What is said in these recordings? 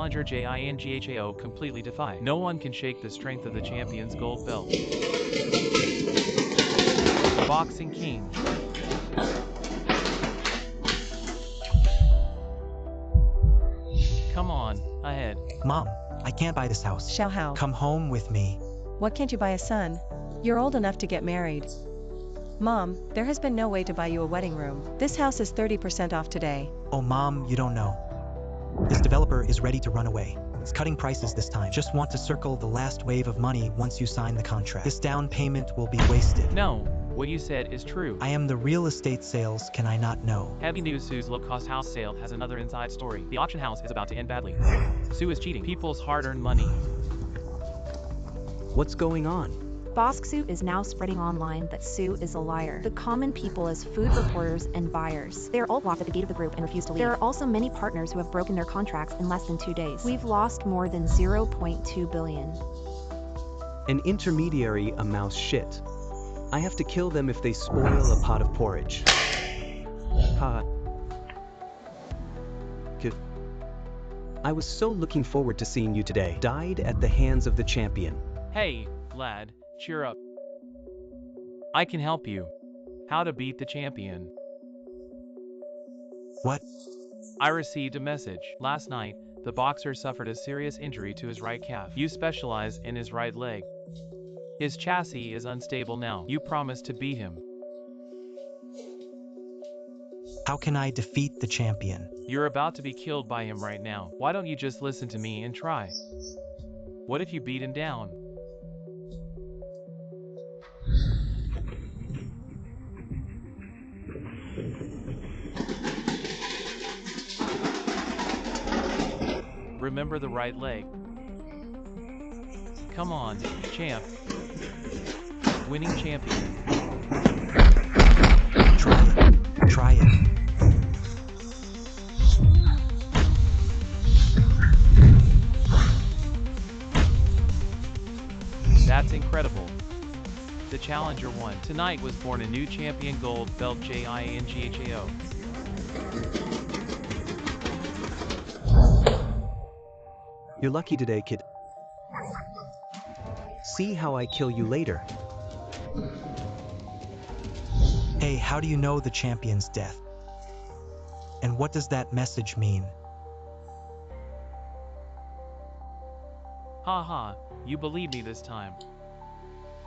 challenger JINGHAO completely defied. No one can shake the strength of the champion's gold belt. Boxing King. Come on, ahead. Mom, I can't buy this house. Xiaohao. Come home with me. What can't you buy a son? You're old enough to get married. Mom, there has been no way to buy you a wedding room. This house is 30% off today. Oh Mom, you don't know. This developer is ready to run away. It's cutting prices this time. Just want to circle the last wave of money once you sign the contract. This down payment will be wasted. No, what you said is true. I am the real estate sales, can I not know? Heavy news: Sue's low-cost house sale has another inside story. The auction house is about to end badly. Sue is cheating people's hard-earned money. What's going on? Boss Sue is now spreading online that Sue is a liar. The common people as food reporters and buyers. They are all locked at the gate of the group and refuse to leave. There are also many partners who have broken their contracts in less than 2 days. We've lost more than 0.2 billion. An intermediary, a mouse shit. I have to kill them if they spoil a pot of porridge. Ha. Good. I was so looking forward to seeing you today. Died at the hands of the champion. Hey, lad, cheer up. I can help you. How to beat the champion. What? I received a message. Last night, the boxer suffered a serious injury to his right calf. You specialize in his right leg. His chassis is unstable now. You promised to beat him. How can I defeat the champion? You're about to be killed by him right now. Why don't you just listen to me and try? What if you beat him down? Remember the right leg. Come on, champ. Winning champion. Try it. Try it. That's incredible. The challenger won. Tonight was born a new champion, gold belt JINGHAO. You're lucky today, kid. See how I kill you later. Hey, how do you know the champion's death? And what does that message mean? Haha, you believe me this time.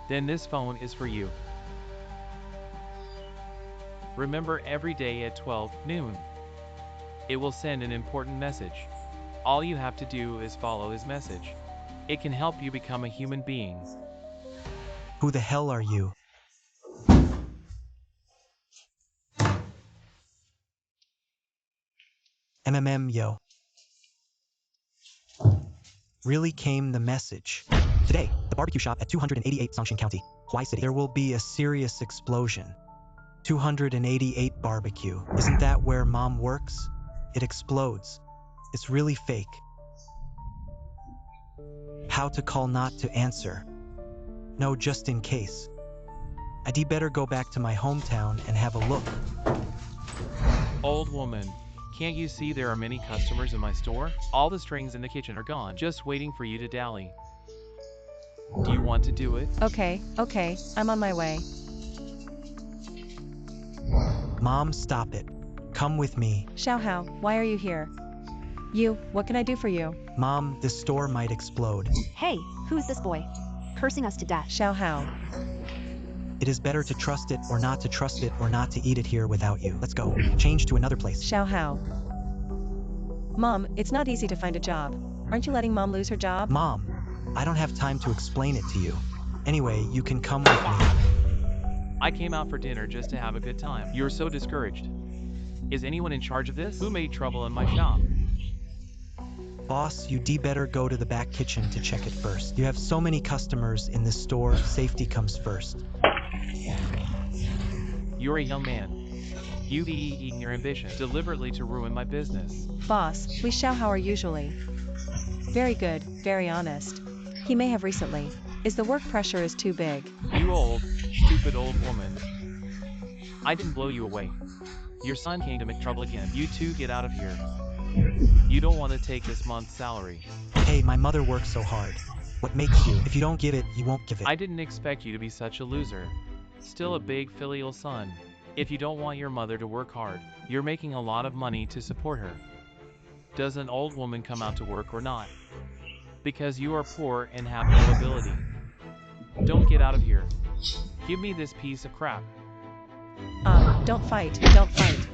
Then this phone is for you. Remember, every day at 12 noon. It will send an important message. All you have to do is follow his message. It can help you become a human being. Who the hell are you? Yo. Really came the message. Today, the barbecue shop at 288 Songshan County, Huai City. There will be a serious explosion. 288 barbecue. Isn't that where Mom works? It explodes. It's really fake. How to call not to answer. No, just in case. I'd better go back to my hometown and have a look. Old woman, can't you see there are many customers in my store? All the strings in the kitchen are gone, just waiting for you to dally. Do you want to do it? Okay, I'm on my way. Mom, stop it. Come with me. Xiaohao, why are you here? What can I do for you? Mom, this store might explode. Hey, who's this boy? Cursing us to death. Xiaohao. It is better to trust it or not to trust it or not to eat it here without you. Let's go. Change to another place. Xiaohao. Mom, it's not easy to find a job. Aren't you letting Mom lose her job? Mom, I don't have time to explain it to you. Anyway, you can come with me. I came out for dinner just to have a good time. You're so discouraged. Is anyone in charge of this? Who made trouble in my shop? Boss, you better go to the back kitchen to check it first. You have so many customers in this store, safety comes first. You're a young man. You've eaten your ambition deliberately to ruin my business. Boss, we Xiaohao are usually very good, very honest. He may have recently. Is the work pressure is too big? You old, stupid old woman. I didn't blow you away. Your son came to make trouble again. You two get out of here. You don't want to take this month's salary. Hey, my mother works so hard. What makes you? If you don't give it, you won't give it. I didn't expect you to be such a loser. Still a big filial son. If you don't want your mother to work hard, you're making a lot of money to support her. Does an old woman come out to work or not? Because you are poor and have no ability. Don't get out of here. Give me this piece of crap. Don't fight, don't fight.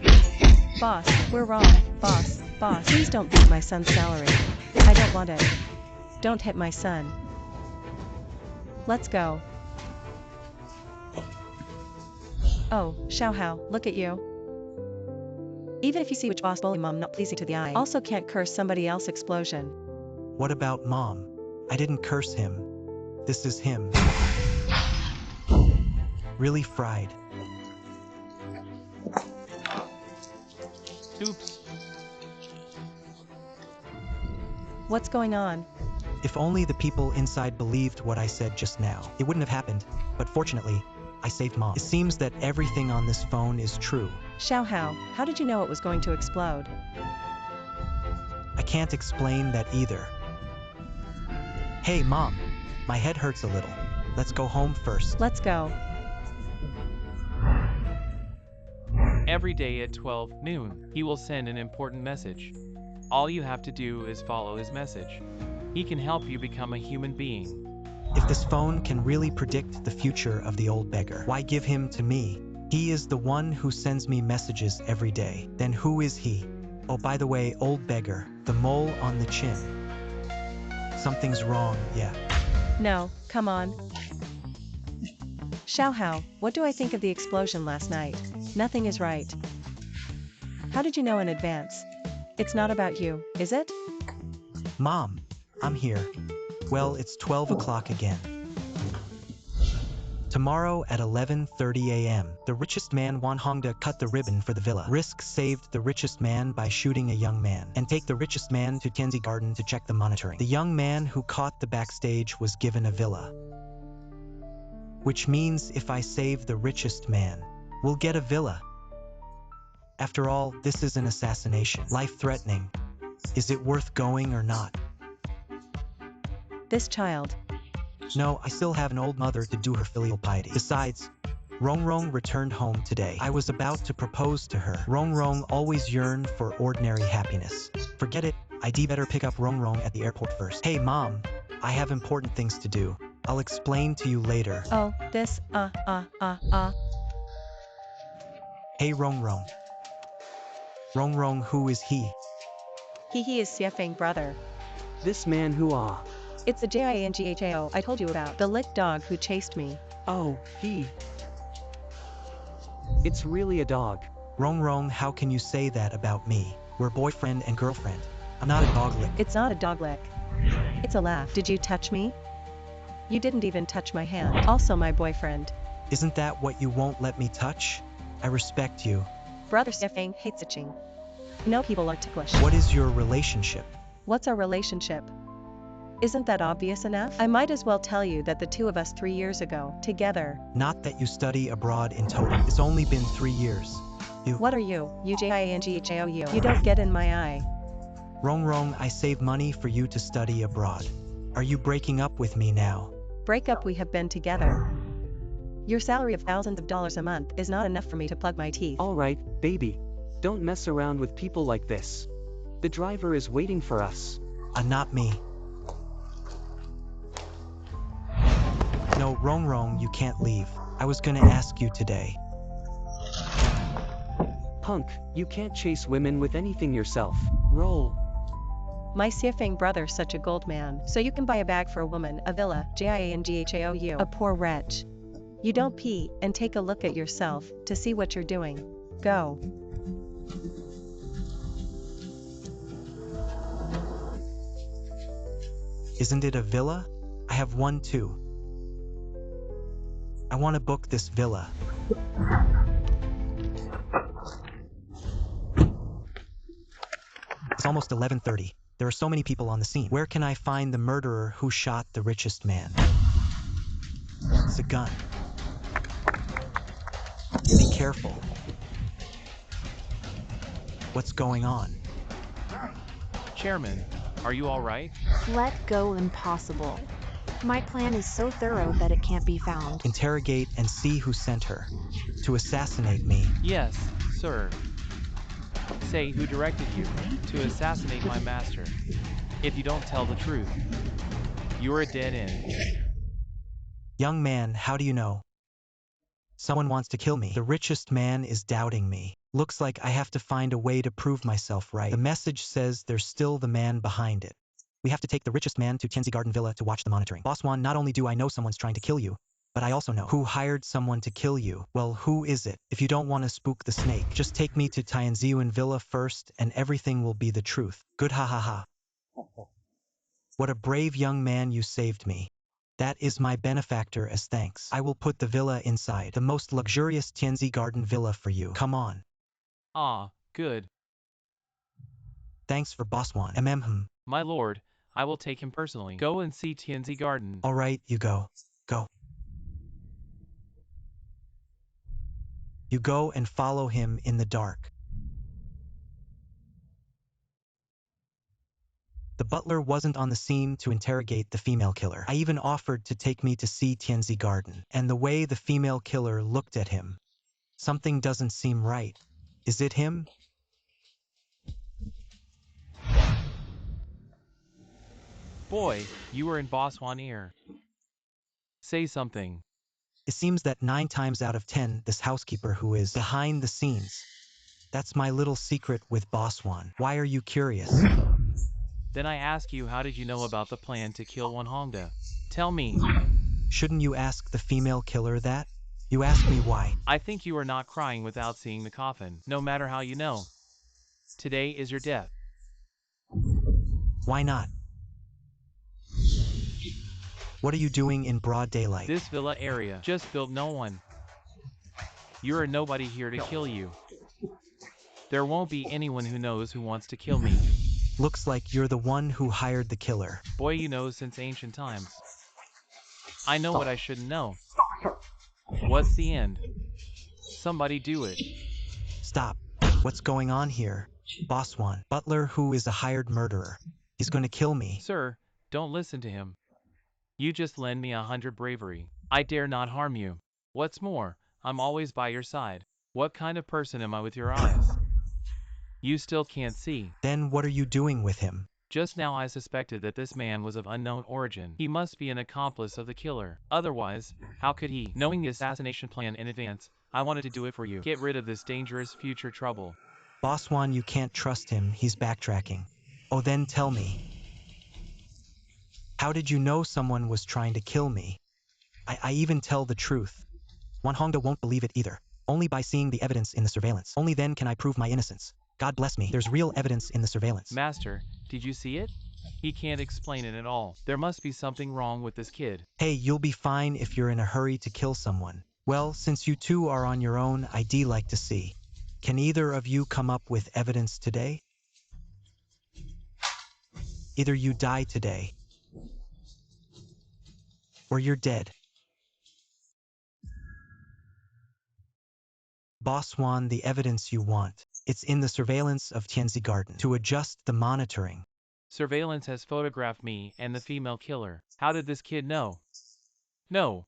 Boss, we're wrong. Boss, please don't beat my son's salary. I don't want it. Don't hit my son. Let's go. Oh, Showdown, look at you. Even if you see which boss bully mom not pleasing to the eye, also can't curse somebody else explosion. What about mom? I didn't curse him. This is him. Really fried. Oops. What's going on? If only the people inside believed what I said just now, it wouldn't have happened. But fortunately, I saved mom. It seems that everything on this phone is true. Showdown, how did you know it was going to explode? I can't explain that either. Hey, mom. My head hurts a little. Let's go home first. Let's go. Every day at 12 noon, he will send an important message. All you have to do is follow his message. He can help you become a human being. If this phone can really predict the future of the old beggar, why give him to me? He is the one who sends me messages every day. Then who is he? Oh, by the way, old beggar, the mole on the chin. Something's wrong, yeah. No, come on. Showdown, what do I think of the explosion last night? Nothing is right. How did you know in advance? It's not about you, is it? Mom, I'm here. Well, it's 12 o'clock again. Tomorrow at 11:30 a.m., the richest man Wan Hongda cut the ribbon for the villa. Risk saved the richest man by shooting a young man, and take the richest man to Tianzi Garden to check the monitoring. The young man who caught the backstage was given a villa. Which means if I save the richest man, we'll get a villa. After all, this is an assassination. Life-threatening. Is it worth going or not? This child. No, I still have an old mother to do her filial piety. Besides, Rong Rong returned home today. I was about to propose to her. Rong Rong always yearned for ordinary happiness. Forget it, I'd better pick up Rong Rong at the airport first. Hey mom, I have important things to do. I'll explain to you later. Oh, this, Hey Rong Rong. Rong Rong, who is he? He is Siefeng brother. This man who It's the Jinghao I told you about. The lick dog who chased me. Oh, he. It's really a dog. Rong Rong, how can you say that about me? We're boyfriend and girlfriend. I'm not a dog lick. It's not a dog lick. It's a laugh. Did you touch me? You didn't even touch my hand. Also my boyfriend. Isn't that what you won't let me touch? I respect you. Brother Siefeng hates itching. No people are ticklish. What is your relationship? What's our relationship? Isn't that obvious enough? I might as well tell you that the two of us 3 years ago, together. Not that you study abroad in total. It's only been 3 years. What are you? You You don't get in my eye. Rong Rong, I save money for you to study abroad. Are you breaking up with me now? Break up, we have been together. Your salary of thousands of dollars a month is not enough for me to plug my teeth. Alright, baby. Don't mess around with people like this. The driver is waiting for us. Not me. No, Rong Rong, you can't leave. I was gonna ask you today. Punk, you can't chase women with anything yourself. Roll. My Siefeng brother's such a gold man. So you can buy a bag for a woman, a villa, Jinghao, a poor wretch. You don't pee, and take a look at yourself, to see what you're doing. Go. Isn't it a villa? I have one too. I want to book this villa. It's almost 11:30. There are so many people on the scene. Where can I find the murderer who shot the richest man? It's a gun. Be careful. What's going on? Chairman, are you all right? Let go impossible. My plan is so thorough that it can't be found. Interrogate and see who sent her to assassinate me. Yes, sir. Say who directed you to assassinate my master. If you don't tell the truth, you're a dead end. Young man, how do you know? Someone wants to kill me. The richest man is doubting me. Looks like I have to find a way to prove myself right. The message says there's still the man behind it. We have to take the richest man to Tianzi Garden Villa to watch the monitoring. Boss Juan, not only do I know someone's trying to kill you, but I also know who hired someone to kill you. Well, who is it? If you don't want to spook the snake, just take me to Tianziuan Villa first and everything will be the truth. Good ha ha ha. What a brave young man, you saved me. That is my benefactor as thanks. I will put the villa inside, the most luxurious Tianzi Garden Villa for you. Come on. Ah, good. Thanks for Boss Juan. My lord, I will take him personally. Go and see Tianzi Garden. All right, you go. Go. You go and follow him in the dark. The butler wasn't on the scene to interrogate the female killer. I even offered to take me to see Tianzi Garden. And the way the female killer looked at him, something doesn't seem right. Is it him? Boy, you were in Boss Juan ear. Say something. It seems that 9 times out of 10, this housekeeper who is behind the scenes. That's my little secret with Boss Juan. Why are you curious? Then I ask you, how did you know about the plan to kill Wan Hongda? Tell me. Shouldn't you ask the female killer that? You ask me why. I think you are not crying without seeing the coffin, no matter how you know. Today is your death. Why not? What are you doing in broad daylight? This villa area just built no one. You're a nobody here to kill you. There won't be anyone who knows who wants to kill me. Looks like you're the one who hired the killer. Boy, you know since ancient times. I know what I shouldn't know. What's the end? Somebody do it. Stop. What's going on here? Boss Juan, butler who is a hired murderer. He's going to kill me. Sir, don't listen to him. You just lend me 100 bravery. I dare not harm you. What's more, I'm always by your side. What kind of person am I with your eyes? You still can't see. Then what are you doing with him? Just now I suspected that this man was of unknown origin. He must be an accomplice of the killer. Otherwise, how could he? Knowing the assassination plan in advance, I wanted to do it for you. Get rid of this dangerous future trouble. Boss Juan, you can't trust him. He's backtracking. Oh, then tell me. How did you know someone was trying to kill me? I even tell the truth. Wan Hongda won't believe it either. Only by seeing the evidence in the surveillance. Only then can I prove my innocence. God bless me. There's real evidence in the surveillance. Master, did you see it? He can't explain it at all. There must be something wrong with this kid. Hey, you'll be fine if you're in a hurry to kill someone. Well, since you two are on your own, I'd like to see. Can either of you come up with evidence today? Either you die today, or you're dead. Boss Juan, the evidence you want. It's in the surveillance of Tianzi Garden to adjust the monitoring. Surveillance has photographed me and the female killer. How did this kid know? No.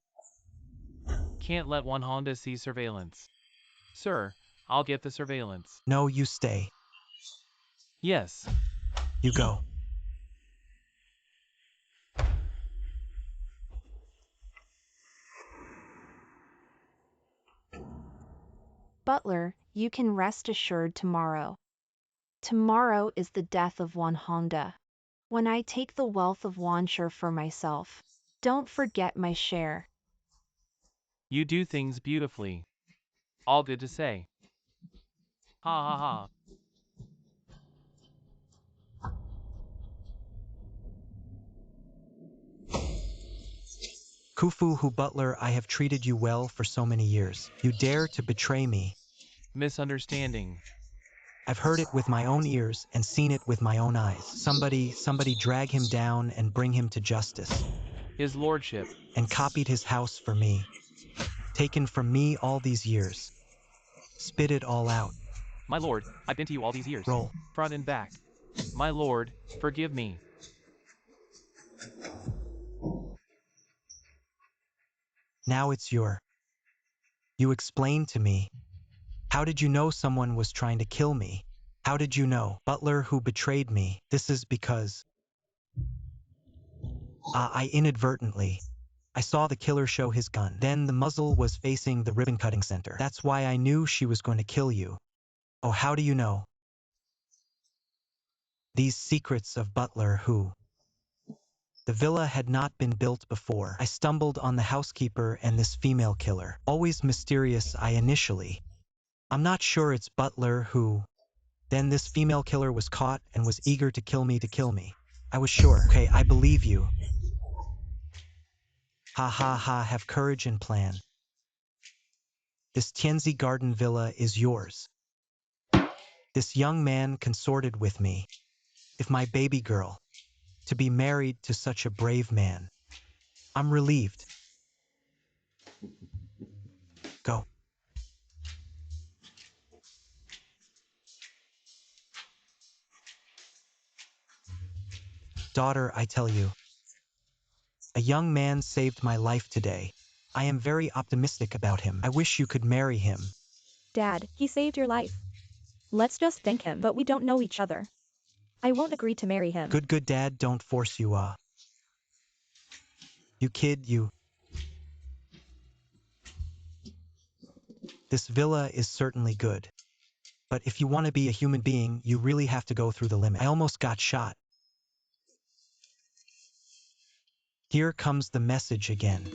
Can't let Wan Hongda see surveillance. Sir, I'll get the surveillance. No, you stay. Yes. You go. Butler, you can rest assured tomorrow. Tomorrow is the death of Wan Hongda. When I take the wealth of Wanshur for myself, don't forget my share. You do things beautifully. All good to say. Ha ha ha. Kufu Hu Butler, I have treated you well for so many years. You dare to betray me. Misunderstanding. I've heard it with my own ears and seen it with my own eyes. Somebody drag him down and bring him to justice. His lordship. And copied his house for me. Taken from me all these years. Spit it all out. My lord, I've been to you all these years. Roll. Front and back. My lord, forgive me. Now it's your. You explained to me. How did you know someone was trying to kill me? How did you know? Butler who betrayed me. This is because I inadvertently. I saw the killer show his gun. Then the muzzle was facing the ribbon cutting center. That's why I knew she was going to kill you. Oh, how do you know? These secrets of Butler who. The villa had not been built before. I stumbled on the housekeeper and this female killer. Always mysterious initially. I'm not sure it's Butler who. Then this female killer was caught and was eager to kill me. I was sure. Okay, I believe you. Ha ha ha, have courage and plan. This Tianzi Garden Villa is yours. This young man consorted with me. If my baby girl. To be married to such a brave man. I'm relieved. Go. Daughter, I tell you. A young man saved my life today. I am very optimistic about him. I wish you could marry him. Dad, he saved your life. Let's just thank him, but we don't know each other. I won't agree to marry him. Good dad, don't force you, You kid, you. This villa is certainly good. But if you want to be a human being, you really have to go through the limit. I almost got shot. Here comes the message again.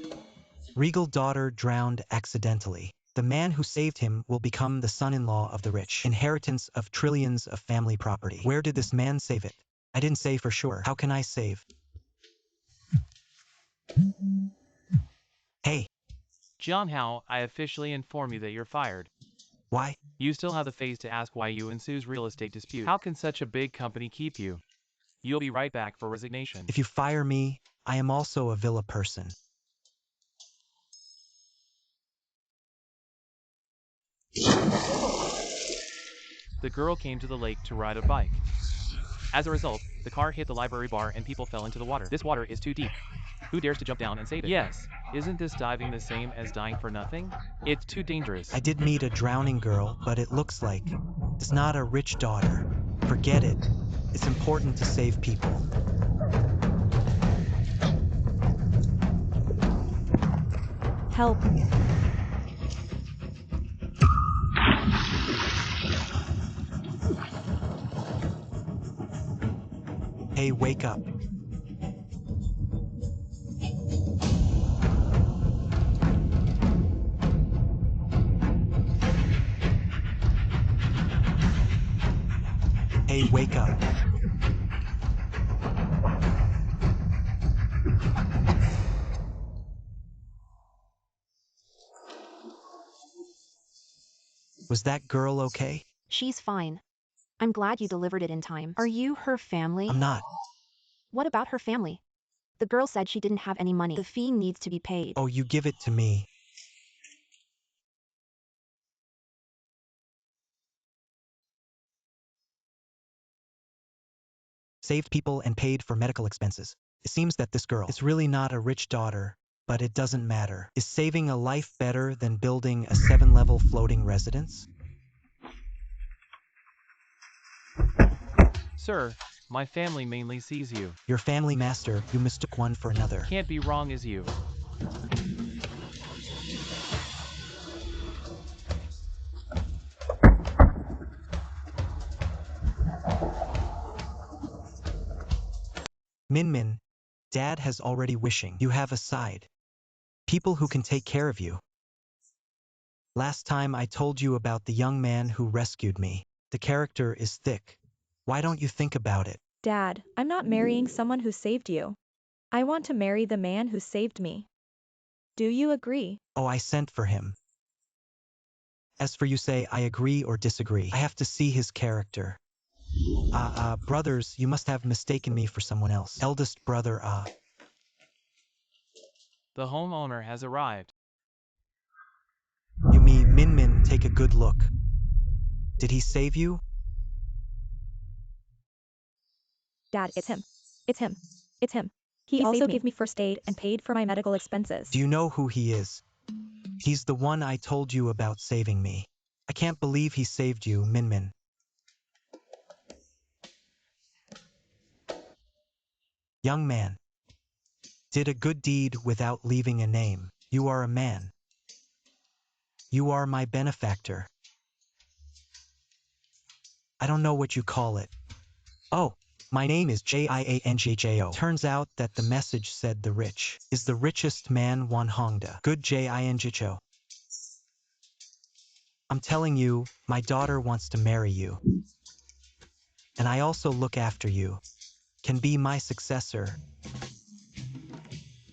Regal daughter drowned accidentally. The man who saved him will become the son-in-law of the rich. Inheritance of trillions of family property. Where did this man save it? I didn't say for sure. How can I save? Hey. John Howe, I officially inform you that you're fired. Why? You still have the face to ask why you and Sue's real estate dispute. How can such a big company keep you? You'll be right back for resignation. If you fire me, I am also a villa person. The girl came to the lake to ride a bike. As a result, the car hit the library bar and people fell into the water. This water is too deep. Who dares to jump down and save it? Yes, isn't this diving the same as dying for nothing? It's too dangerous. I did meet a drowning girl, but it looks like it's not a rich daughter. Forget it. It's important to save people. Help. Hey, wake up. Hey, wake up. Was that girl okay? She's fine. I'm glad you delivered it in time. Are you her family? I'm not. What about her family? The girl said she didn't have any money. The fee needs to be paid. Oh, you give it to me. Saved people and paid for medical expenses. It seems that this girl is really not a rich daughter, but it doesn't matter. Is saving a life better than building a 7-level floating residence? Sir, my family mainly sees you. Your family master, you mistook one for another. Can't be wrong as you. Min, Dad has already wishing. You have a side. People who can take care of you. Last time I told you about the young man who rescued me. The character is thick. Why don't you think about it? Dad, I'm not marrying someone who saved you. I want to marry the man who saved me. Do you agree? Oh, I sent for him. As for you say, I agree or disagree. I have to see his character. Brothers, you must have mistaken me for someone else. Eldest brother, The homeowner has arrived. You mean Min, take a good look. Did he save you? Dad, it's him. It's him. It's him. He also gave me first aid and paid for my medical expenses. Do you know who he is? He's the one I told you about saving me. I can't believe he saved you, Min Min. Young man. Did a good deed without leaving a name. You are a man. You are my benefactor. I don't know what you call it. Oh, my name is Jianghao. Turns out that the message said the rich is the richest man Wan Hongda. Good Jianghao. I'm telling you, my daughter wants to marry you. And I also look after you. Can be my successor.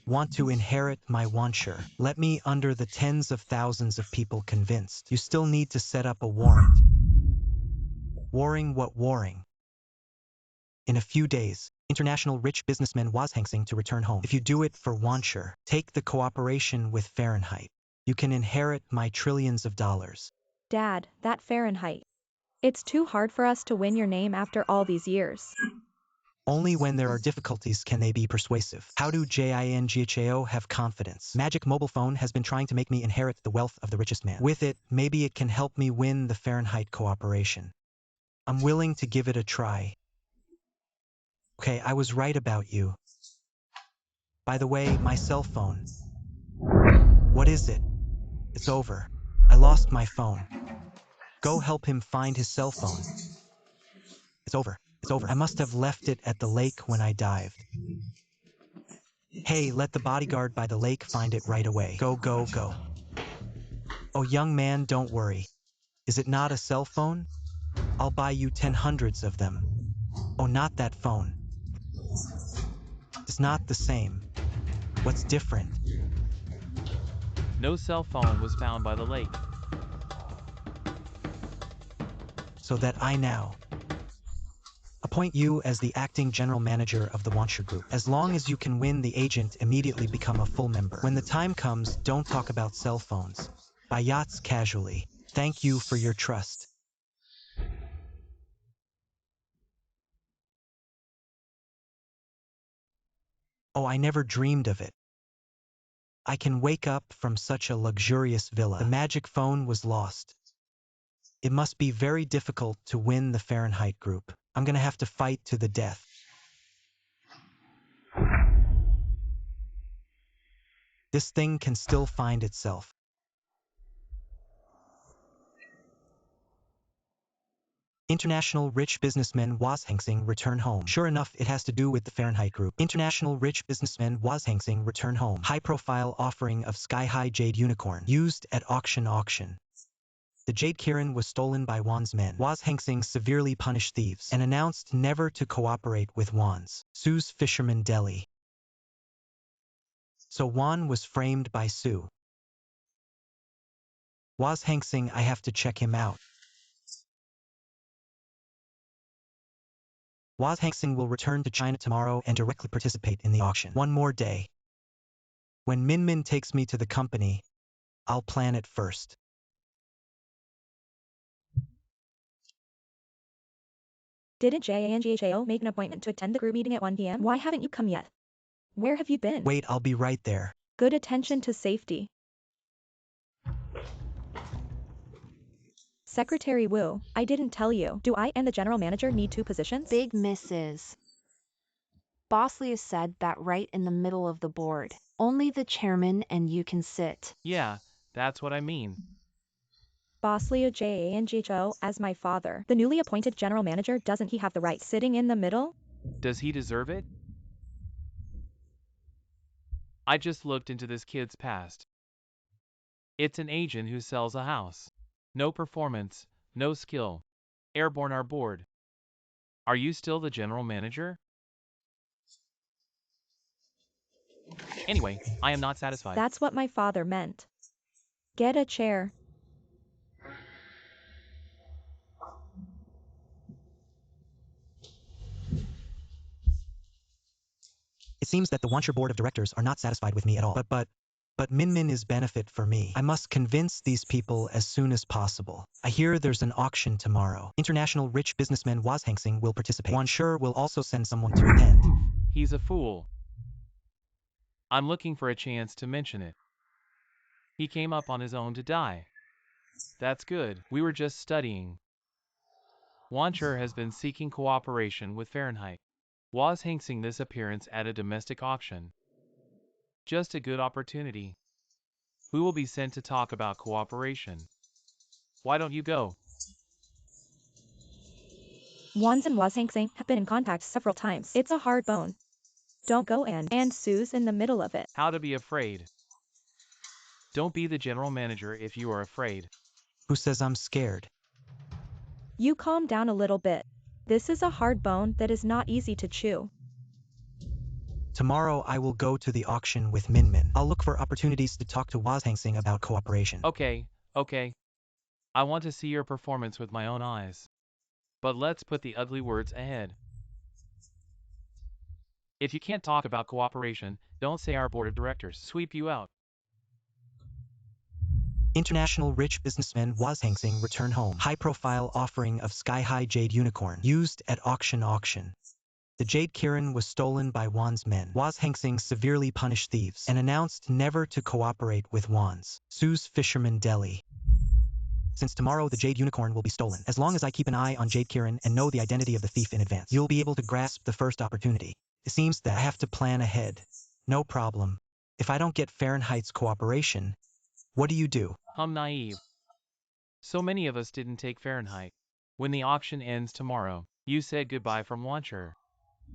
Want to inherit my wanshur. Let me under the tens of thousands of people convinced. You still need to set up a warrant. Warring what warring? In a few days, international rich businessman was Hangsing to return home. If you do it for wanshur, take the cooperation with Fahrenheit. You can inherit my trillions of dollars. Dad, that Fahrenheit. It's too hard for us to win your name after all these years. Only when there are difficulties can they be persuasive. How do Jianghao have confidence? Magic mobile phone has been trying to make me inherit the wealth of the richest man. With it, maybe it can help me win the Fahrenheit cooperation. I'm willing to give it a try. Okay, I was right about you. By the way, my cell phone. What is it? It's over. I lost my phone. Go help him find his cell phone. It's over. It's over. I must have left it at the lake when I dived. Hey, let the bodyguard by the lake find it right away. Go, go, go. Oh, young man, don't worry. Is it not a cell phone? I'll buy you 10 hundreds of them. Oh, not that phone. It's not the same. What's different? No cell phone was found by the lake. So that I now appoint you as the acting general manager of the wanshur group. As long as you can win the agent, immediately become a full member. When the time comes, don't talk about cell phones. Buy yachts casually. Thank you for your trust. Oh, I never dreamed of it. I can wake up from such a luxurious villa. The magic phone was lost. It must be very difficult to win the Fahrenheit group. I'm gonna have to fight to the death. This thing can still find itself. International rich businessman Was Hangsing return home. Sure enough, it has to do with the Fahrenheit group. International rich businessman Was Hangsing return home. High-profile offering of sky-high jade unicorn used at auction. The jade Kirin was stolen by Wan's men. Was Hangsing severely punished thieves and announced never to cooperate with Wan's. Su's fisherman deli. So Wan was framed by Su. Was Hangsing, I have to check him out. Was Hangsing will return to China tomorrow and directly participate in the auction. One more day. When Min Min takes me to the company, I'll plan it first. Didn't Jianghao make an appointment to attend the group meeting at 1 p.m.? Why haven't you come yet? Where have you been? Wait, I'll be right there. Good attention to safety. Secretary Wu, I didn't tell you. Do I and the general manager need 2 positions? Big misses. Boss Liu said that right in the middle of the board. Only the chairman and you can sit. Yeah, that's what I mean. Boss Liu Jianghao as my father. The newly appointed general manager, doesn't he have the right sitting in the middle? Does he deserve it? I just looked into this kid's past. It's an agent who sells a house. No performance, no skill. Airborne are bored. Are you still the general manager? Anyway, I am not satisfied. That's what my father meant. Get a chair. It seems that the wanshur board of directors are not satisfied with me at all. But But Min is benefit for me. I must convince these people as soon as possible. I hear there's an auction tomorrow. International rich businessman Was Hangsing will participate. Wan Sure will also send someone to attend. He's a fool. I'm looking for a chance to mention it. He came up on his own to die. That's good. We were just studying. Wancher has been seeking cooperation with Fahrenheit. Was Hangsing this appearance at a domestic auction. Just a good opportunity. We will be sent to talk about cooperation. Why don't you go? Wands and Was Hangsing have been in contact several times. It's a hard bone. Don't go and Sue's in the middle of it. How to be afraid. Don't be the general manager if you are afraid. Who says I'm scared? You calm down a little bit. This is a hard bone that is not easy to chew. Tomorrow I will go to the auction with Min. I'll look for opportunities to talk to Was Hangsing about cooperation. Okay. I want to see your performance with my own eyes. But let's put the ugly words ahead. If you can't talk about cooperation, don't say our board of directors sweep you out. International rich businessman Was Hangsing return home. High-profile offering of sky-high jade unicorn used at auction. The jade Kirin was stolen by Wan's men. Was Hangsing severely punished thieves and announced never to cooperate with Wan's. Sue's fisherman Delhi. Since tomorrow the jade unicorn will be stolen, as long as I keep an eye on jade Kirin and know the identity of the thief in advance, you'll be able to grasp the first opportunity. It seems that I have to plan ahead. No problem. If I don't get Fahrenheit's cooperation, what do you do? I'm naive. So many of us didn't take Fahrenheit. When the auction ends tomorrow, you said goodbye from Wancher.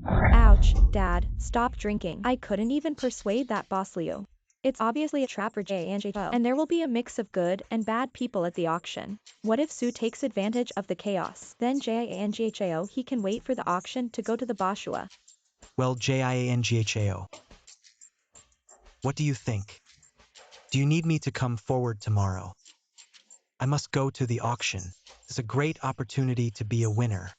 Ouch, Dad, stop drinking. I couldn't even persuade that boss Leo. It's obviously a trap for J&JO, and there will be a mix of good and bad people at the auction. What if Sue takes advantage of the chaos? Then J&JO he can wait for the auction to go to the Boshua. Well, JIANGHAO. What do you think? Do you need me to come forward tomorrow? I must go to the auction. It's a great opportunity to be a winner.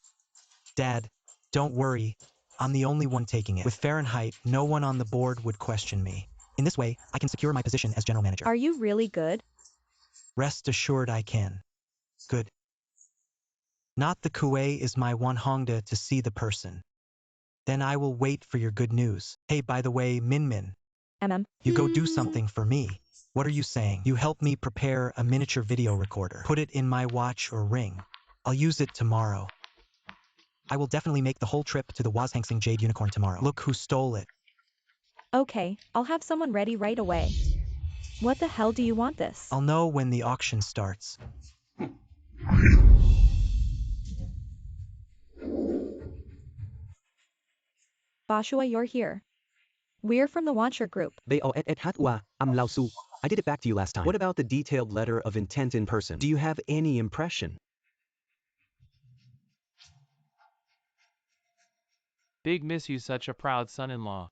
Dad, don't worry. I'm the only one taking it. With Fahrenheit, no one on the board would question me. In this way, I can secure my position as general manager. Are you really good? Rest assured I can. Good. Not the Kuei is my one Hongda to see the person. Then I will wait for your good news. Hey, by the way, Min. You go do something for me. What are you saying? You help me prepare a miniature video recorder. Put it in my watch or ring. I'll use it tomorrow. I will definitely make the whole trip to the Was Hangsing Jade Unicorn tomorrow. Look who stole it. Okay, I'll have someone ready right away. What the hell do you want this? I'll know when the auction starts. Boshua, you're here. We're from the Wancher group. I'm Lao Su. I did it back to you last time. What about the detailed letter of intent in person? Do you have any impression? Big miss you, such a proud son-in-law.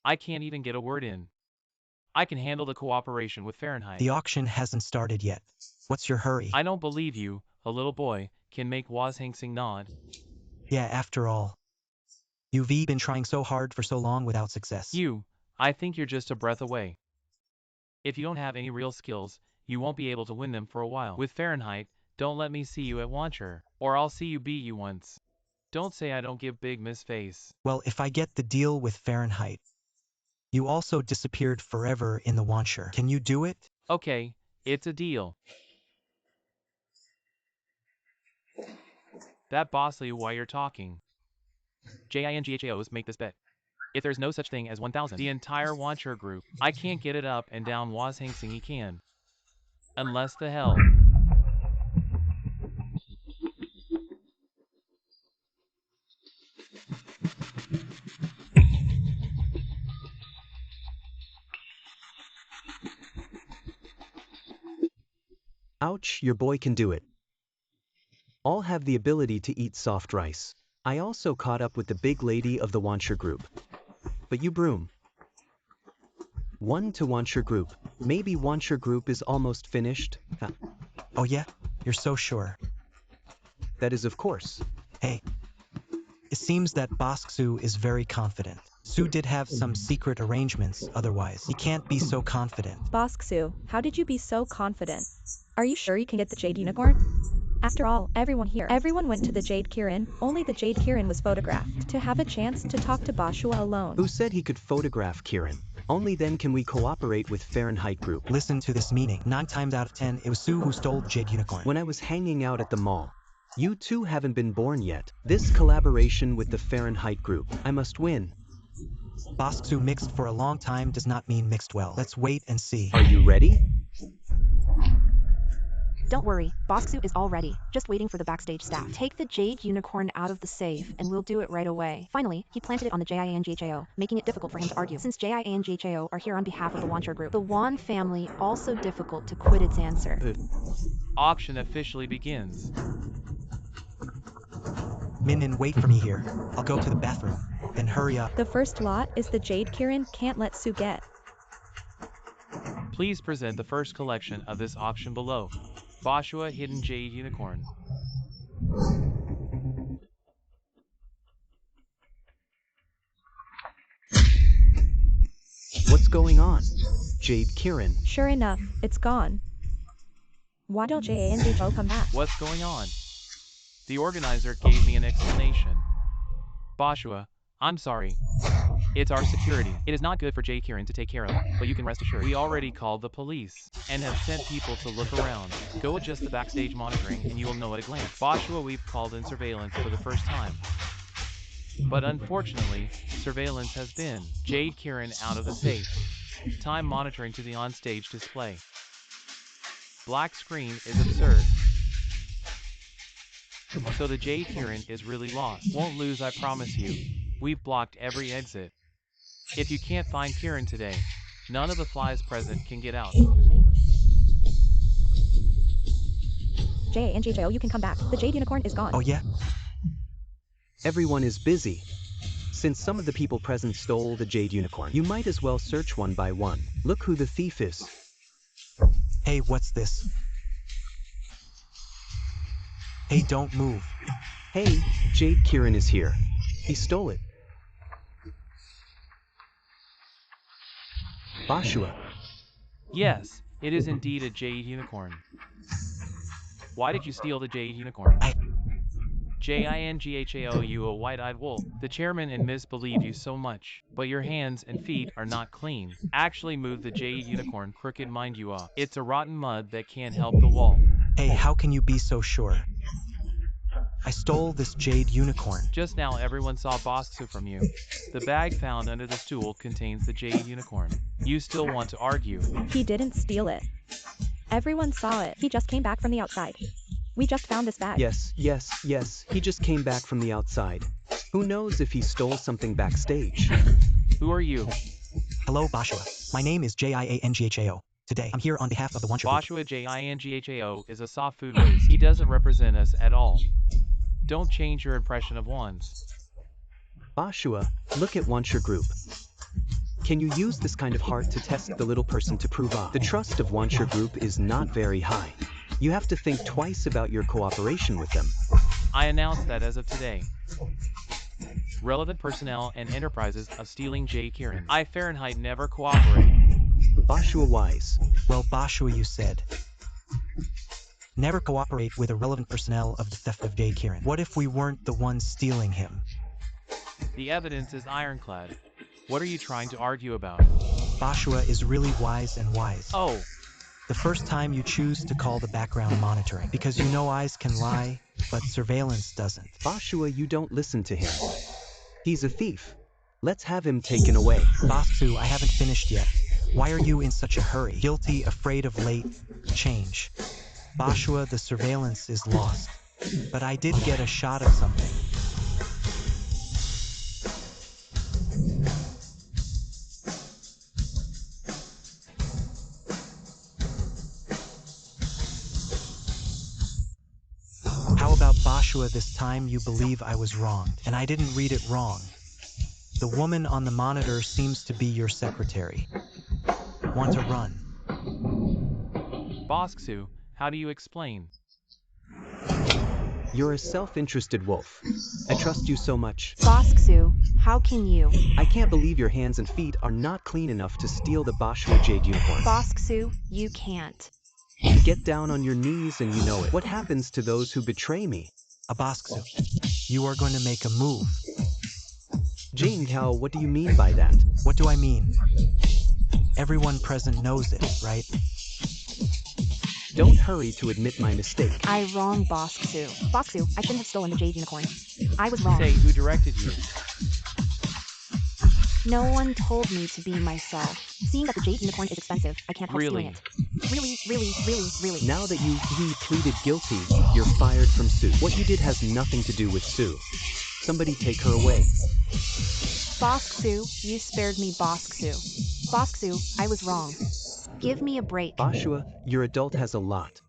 I can't even get a word in. I can handle the cooperation with Fahrenheit. The auction hasn't started yet. What's your hurry? I don't believe you, a little boy, can make Was Hangsing nod. Yeah, after all. You've been trying so hard for so long without success. I think you're just a breath away. If you don't have any real skills, you won't be able to win them for a while. With Fahrenheit, don't let me see you at Wancher, or I'll see you beat you once. Don't say I don't give Big Miss face. Well, if I get the deal with Fahrenheit, you also disappeared forever in the Wancher. Can you do it? Okay, it's a deal. That bossly while you're talking. JINGHAOs make this bet. If there's no such thing as 1,000, the entire Wancher group, I can't get it up and down Was Hangsing he can. Unless the hell. Ouch, your boy can do it. All have the ability to eat soft rice. I also caught up with the big lady of the Wancher group. But you broom. 1 to Wancher group. Maybe Wancher group is almost finished? Oh yeah? You're so sure. That is of course. Hey. It seems that Bosksu is very confident. Sue did have some secret arrangements, otherwise he can't be so confident. Boss Sue, how did you be so confident? Are you sure you can get the Jade Unicorn? After all, everyone went to the Jade Kirin, only the Jade Kirin was photographed. To have a chance to talk to Boshua alone. Who said he could photograph Kirin? Only then can we cooperate with Fahrenheit Group. Listen to this meaning. 9 times out of 10, it was Sue who stole the Jade Unicorn. When I was hanging out at the mall. You two haven't been born yet. This collaboration with the Fahrenheit Group. I must win. Boss Sue mixed for a long time does not mean mixed well. Let's wait and see. Are you ready? Don't worry, Boss Sue is all ready, just waiting for the backstage staff. Take the Jade Unicorn out of the safe, and we'll do it right away. Finally, he planted it on the JIANGHAO, making it difficult for him to argue. Since JIANGHAO are here on behalf of the Wancher Group, the Wan family also difficult to quit its answer. Auction officially begins. Min, wait for me here. I'll go to the bathroom. Then hurry up. The first lot is the Jade Kirin can't let Sue get. Please present the first collection of this auction below. Boshua Hidden Jade Unicorn. What's going on? Jade Kirin. Sure enough, it's gone. Why don't JANGHO come back? What's going on? The organizer gave me an explanation. Boshua, I'm sorry. It's our security. It is not good for Jade Kirin to take care of, but you can rest assured. We already called the police and have sent people to look around. Go adjust the backstage monitoring and you will know at a glance. Boshua, we've called in surveillance for the first time. But unfortunately, surveillance has been Jade Kirin out of the safe. Time monitoring to the on-stage display. Black screen is absurd. So the Jade Kirin is really lost. Won't lose, I promise you. We've blocked every exit. If you can't find Kirin today, none of the flies present can get out. JANGHO, you can come back. The Jade Unicorn is gone. Oh yeah? Everyone is busy. Since some of the people present stole the Jade Unicorn, you might as well search one by one. Look who the thief is. Hey, what's this? Hey, don't move. Hey, Jade Kirin is here. He stole it. Boshua. Yes, it is indeed a Jade Unicorn. Why did you steal the Jade Unicorn? JINGHAO, you a white-eyed wolf. The chairman and Ms. believe you so much, but your hands and feet are not clean. Actually move the Jade Unicorn crooked, mind you. It's a rotten mud that can't help the wall. Hey, how can you be so sure? I stole this Jade Unicorn. Just now everyone saw Bosu from you. The bag found under the stool contains the Jade Unicorn. You still want to argue? He didn't steal it. Everyone saw it. He just came back from the outside. We just found this bag. Yes. He just came back from the outside. Who knows if he stole something backstage? Who are you? Hello, Boshua. My name is JIANGHAO. Today, I'm here on behalf of the Wancher Group. Boshua JINGHAO is a soft food waste. He doesn't represent us at all. Don't change your impression of ones. Boshua, look at Wancher Group. Can you use this kind of heart to test the little person to prove the trust of Wancher Group is not very high. You have to think twice about your cooperation with them. I announce that as of today. Relevant personnel and enterprises of stealing Jade Kirin. I Fahrenheit never cooperate. Boshua wise. Well, Boshua, you said. Never cooperate with irrelevant personnel of the theft of Jade Kirin. What if we weren't the ones stealing him? The evidence is ironclad. What are you trying to argue about? Boshua is really wise and wise. Oh. The first time you choose to call the background monitoring, because you know eyes can lie, but surveillance doesn't. Boshua, you don't listen to him. He's a thief. Let's have him taken away. Bosu, I haven't finished yet. Why are you in such a hurry? Guilty, afraid of late change. Boshua, the surveillance is lost. But I did get a shot of something. How about Boshua, this time you believe I was wronged, and I didn't read it wrong. The woman on the monitor seems to be your secretary. Want to run? Bosksu, how do you explain? You're a self-interested wolf. I trust you so much. Boss Su, how can you? I can't believe your hands and feet are not clean enough to steal the Boshua Jade unicorn. Boss Su, you can't. Get down on your knees and you know it. What happens to those who betray me? Abasksu, you are going to make a move. Jing Hao, what do you mean by that? What do I mean? Everyone present knows it, right? Don't hurry to admit my mistake. I wrong Boss Su. Boss Su, I shouldn't have stolen the jade unicorn. I was wrong. Say who directed you. No one told me to be myself. Seeing that the jade unicorn is expensive, I can't help stealing Really? it. Really. Now that he pleaded guilty, you're fired from Sue. What you did has nothing to do with Sue. Somebody take her away. Boss Su, you spared me, Boss Su. Boss Su, I was wrong. Give me a break. Boshua, your adult has a lot.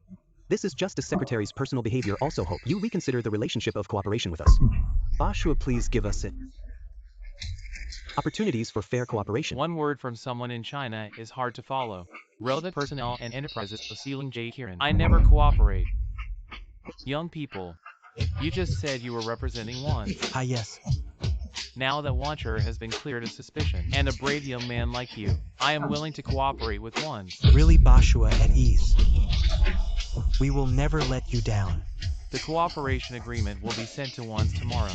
This is just a secretary's personal behavior. Also hope you reconsider the relationship of cooperation with us. Boshua, please give us it. Opportunities for fair cooperation. One word from someone in China is hard to follow. Relevant personnel and enterprises of stealing J. Kiran. I never cooperate. Young people, you just said you were representing one. Ah yes. Now that Wancher has been cleared of suspicion, and a brave young man like you, I am willing to cooperate with ones. Really Boshua at ease. We will never let you down. The cooperation agreement will be sent to ones tomorrow.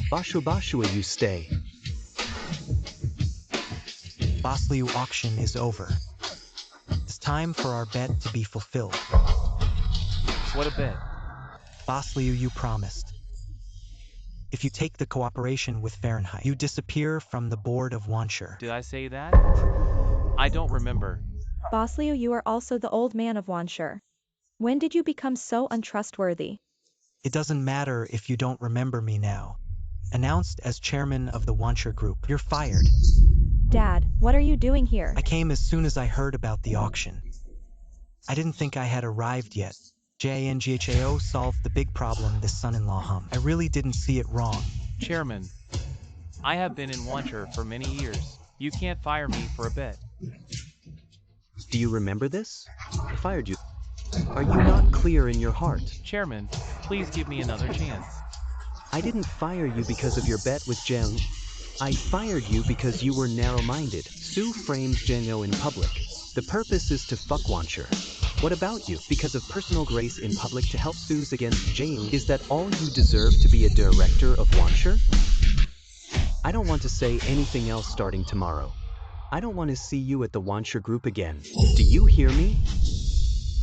Boshua, you stay. Bossliu auction is over. It's time for our bet to be fulfilled. What a bet. Bossliu, you promised. If you take the cooperation with Fahrenheit, you disappear from the board of Wancher. Did I say that? I don't remember. Boss Liu, you are also the old man of Wanshur. When did you become so untrustworthy? It doesn't matter if you don't remember me now. Announced as chairman of the Wancher group, you're fired. Dad, what are you doing here? I came as soon as I heard about the auction. I didn't think I had arrived yet. JNGHAO solved the big problem this son-in-law hum. I really didn't see it wrong. Chairman, I have been in Wancher for many years. You can't fire me for a bet. Do you remember this? I fired you. Are you not clear in your heart? Chairman, please give me another chance. I didn't fire you because of your bet with Zheng. I fired you because you were narrow-minded. Sue framed Zheng in public. The purpose is to fuck Wancher. What about you? Because of personal grace in public to help Sue's against Zheng, is that all you deserve to be a director of Wancher? I don't want to say anything else starting tomorrow. I don't want to see you at the Wancher group again. Do you hear me?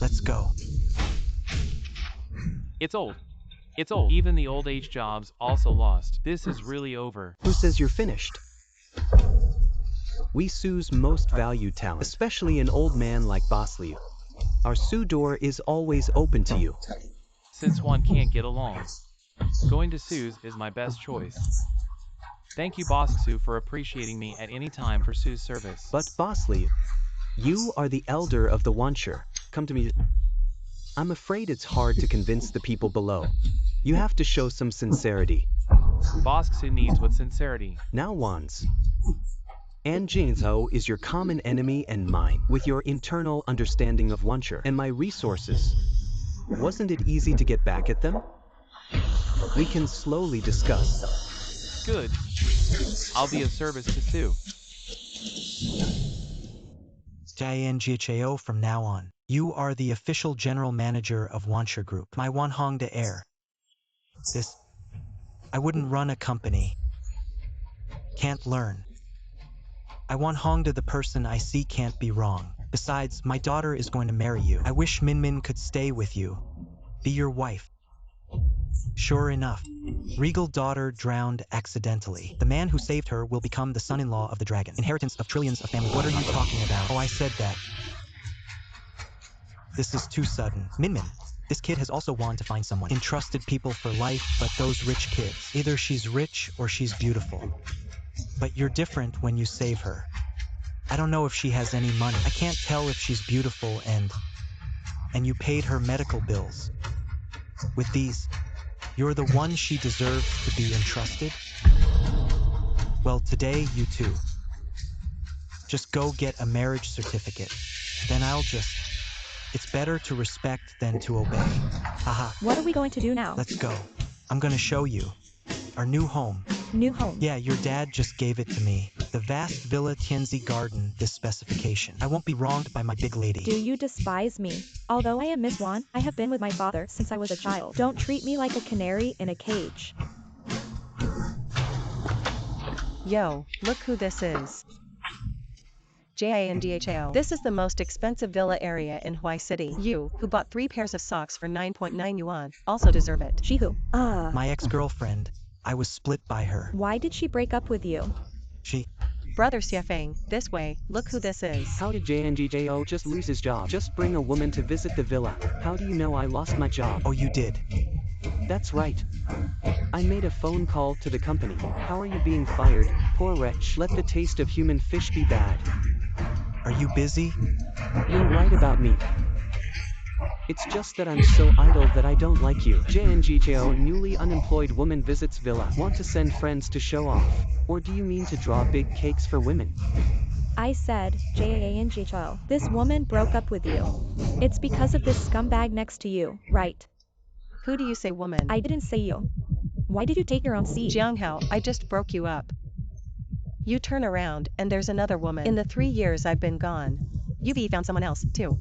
Let's go. It's old. It's old. Even the old age jobs also lost. This is really over. Who says you're finished? We Sue's most valued talent, especially an old man like Boss Liu. Our Sue door is always open to you. Since one can't get along, going to Sue's is my best choice. Thank you, Boss Sue, for appreciating me at any time for Sue's service. But Boss Liu, you are the elder of the Wancher. Come to me. I'm afraid it's hard to convince the people below. You have to show some sincerity. Boss Sue needs with sincerity. Now Wan's. And Jinzhou is your common enemy and mine, with your internal understanding of Wancher and my resources. Wasn't it easy to get back at them? We can slowly discuss. Good. I'll be of service to Sue. JNGHAO from now on. You are the official general manager of Wancher Group. My Wanhong de Air. I wouldn't run a company. Can't learn. I want Hong to the person I see can't be wrong. Besides, my daughter is going to marry you. I wish Min Min could stay with you. Be your wife. Sure enough, regal daughter drowned accidentally. The man who saved her will become the son-in-law of the dragon. Inheritance of trillions of family. What are you talking about? Oh, I said that. This is too sudden. Min Min. This kid has also wanted to find someone. Entrusted people for life, but those rich kids. Either she's rich or she's beautiful. But you're different when you save her. I don't know if she has any money. I can't tell if she's beautiful and you paid her medical bills. With these, you're the one she deserves to be entrusted? Well, today, you too. Just go get a marriage certificate. Then I'll just It's better to respect than to obey. Haha, What are we going to do now? let's go. I'm gonna show you. Our new home. New home. Yeah, your dad just gave it to me. The vast Villa Tianzi garden, this specification. I won't be wronged by my big lady. Do you despise me? Although I am Miss Wan, I have been with my father since I was a child. Don't treat me like a canary in a cage. Yo, look who this is. JINDHAO. This is the most expensive villa area in Hawaii City. You, who bought 3 pairs of socks for 9.9 yuan, also deserve it. She who? My ex-girlfriend. I was split by her. Why did she break up with you? She... Brother Xiefeng, this way, look who this is. How did JNGJO just lose his job? Just bring a woman to visit the villa. How do you know I lost my job? Oh, you did. That's right. I made a phone call to the company. How are you being fired? Poor wretch. Let the taste of human fish be bad. Are you busy? You're right about me. It's just that I'm so idle that I don't like you. JNGJO, newly unemployed woman visits villa. Want to send friends to show off? Or do you mean to draw big cakes for women? I said, JANGHL. This woman broke up with you. It's because of this scumbag next to you, right? Who do you say woman? I didn't say you. Why did you take your own seat? Jianghao, I just broke you up. You turn around, and there's another woman. In the 3 years I've been gone, you've found someone else, too.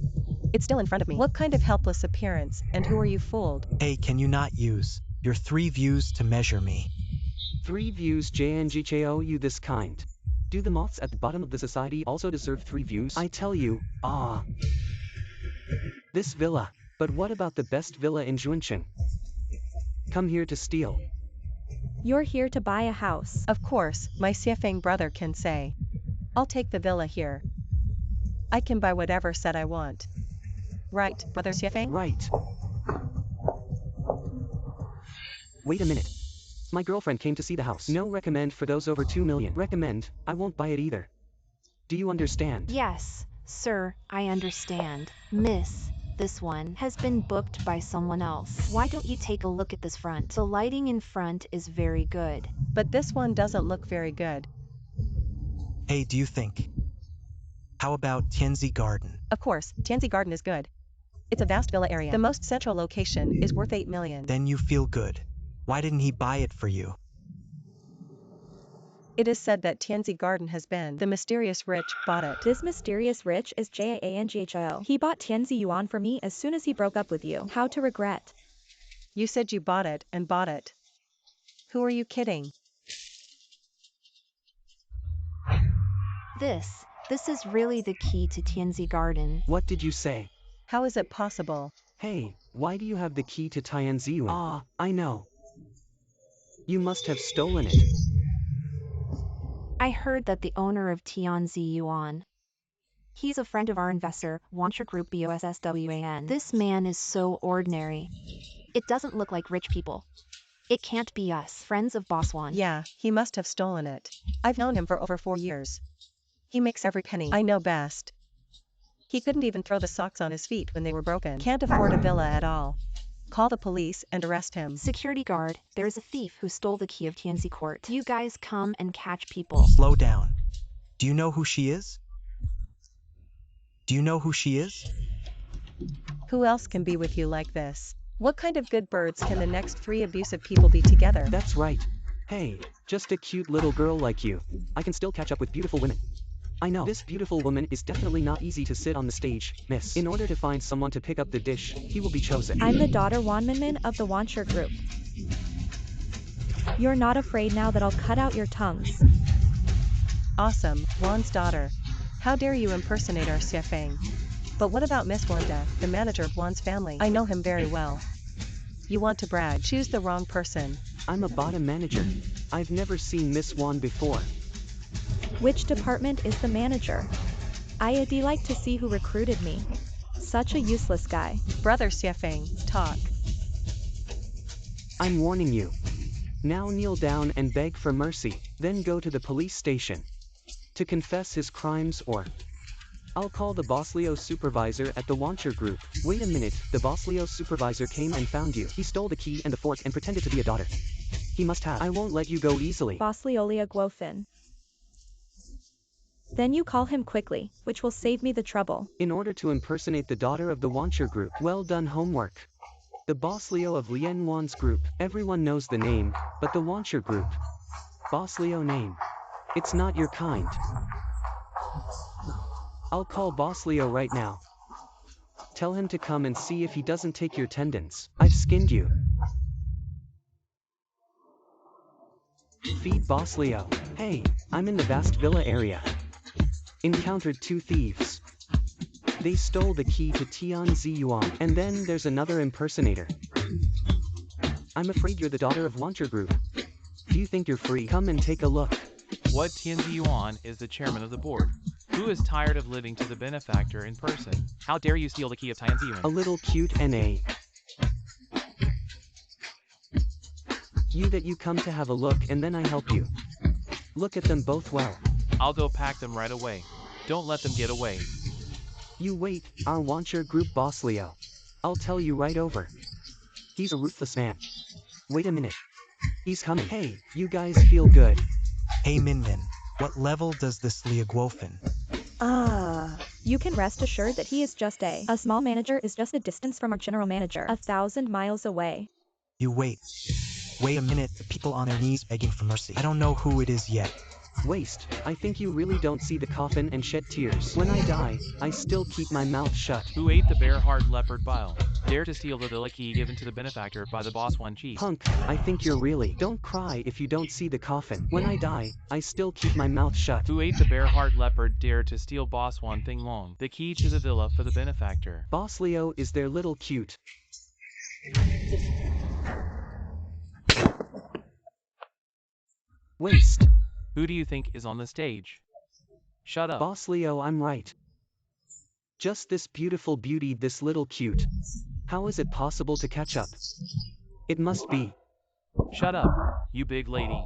It's still in front of me. What kind of helpless appearance, and who are you fooled? Hey, can you not use your 3 views to measure me? 3 views JNGJO, you this kind. Do the moths at the bottom of the society also deserve 3 views? I tell you, this villa. But what about the best villa in Zhuancheng? Come here to steal. You're here to buy a house. Of course, my Xiefeng brother can say. I'll take the villa here. I can buy whatever set I want. Right, brother Xiefeng? Right. Wait a minute. My girlfriend came to see the house. No recommend for those over 2 million. Recommend, I won't buy it either. Do you understand? Yes, sir, I understand. Miss, this one has been booked by someone else. Why don't you take a look at this front? The lighting in front is very good. But this one doesn't look very good. Hey, do you think? How about Tianzi Garden? Of course, Tianzi Garden is good. It's a vast villa area. The most central location is worth 8 million. Then you feel good. Why didn't he buy it for you? It is said that Tianzi Garden has been. The mysterious rich bought it. This mysterious rich is JANGHL. He bought Tianzi Yuan for me as soon as he broke up with you. How to regret? You said you bought it and bought it. Who are you kidding? This is really the key to Tianzi Garden. What did you say? How is it possible? Hey, why do you have the key to Tianzi? I know. You must have stolen it. I heard that the owner of Tianzi Yuan. He's a friend of our investor, Wancher Group BOSSWAN. This man is so ordinary. It doesn't look like rich people. It can't be us, friends of Boss Wan. Yeah, he must have stolen it. I've known him for over 4 years. He makes every penny. I know best. He couldn't even throw the socks on his feet when they were broken. Can't afford a villa at all. Call the police and arrest him. Security guard, there's a thief who stole the key of Tianzi Court. You guys come and catch people. Slow down. Do you know who she is? Do you know who she is? Who else can be with you like this? What kind of good birds can the next 3 abusive people be together? That's right. Hey, just a cute little girl like you. I can still catch up with beautiful women. I know. This beautiful woman is definitely not easy to sit on the stage, miss. In order to find someone to pick up the dish, he will be chosen. I'm the daughter Wanmanman of the Wancher Group. You're not afraid now that I'll cut out your tongues. Awesome, Wan's daughter. How dare you impersonate our Xiefeng? But what about Miss Wanda, the manager of Wan's family? I know him very well. You want to brag? Choose the wrong person. I'm a bottom manager. I've never seen Miss Wan before. Which department is the manager? I'd like to see who recruited me. Such a useless guy. Brother Xiefeng, talk. I'm warning you. Now kneel down and beg for mercy, then go to the police station to confess his crimes, or I'll call the Bosslio supervisor at the Wancher Group. Wait a minute, the Bosslio supervisor came and found you. He stole the key and the fork and pretended to be a daughter. He must have. I won't let you go easily. Bosliolia Guofin. Then you call him quickly, which will save me the trouble. In order to impersonate the daughter of the Wancher group. Well done homework. The boss Leo of Lien Wan's group. Everyone knows the name, but the Wancher group. Boss Leo name. It's not your kind. I'll call Boss Leo right now. Tell him to come and see if he doesn't take your tendons. I've skinned you. Feed Boss Leo. Hey, I'm in the vast villa area. Encountered 2 thieves. They stole the key to Tianzi Yuan. And then there's another impersonator. I'm afraid you're the daughter of Wancher Group. Do you think you're free? Come and take a look. What Tianzi Yuan is the chairman of the board? Who is tired of living to the benefactor in person? How dare you steal the key of Tianzi Yuan? A little cute NA. You that you come to have a look and then I help you. Look at them both well. I'll go pack them right away. Don't let them get away. You wait, our Wancher group boss Leo. I'll tell you right over. He's a ruthless man. Wait a minute. He's coming. Hey, you guys feel good. Hey Min Min, what level does this Lia Guofin? You can rest assured that he is just a small manager is just a distance from our general manager, 1,000 miles away. You wait. Wait a minute, the people on their knees begging for mercy. I don't know who it is yet. Waste, I think you really don't see the coffin and shed tears. When I die, I still keep my mouth shut. Who ate the bear-heart leopard bile? Dare to steal the villa key given to the benefactor by the boss one chief. Punk, I think you're really. Don't cry if you don't see the coffin. When I die, I still keep my mouth shut. Who ate the bear-heart leopard? Dare to steal boss one thing long? The key to the villa for the benefactor. Boss Leo is their little cute. Waste. Who do you think is on the stage? Shut up. Boss Leo, I'm right. Just this beautiful beauty, this little cute. How is it possible to catch up? It must be. Shut up, you big lady.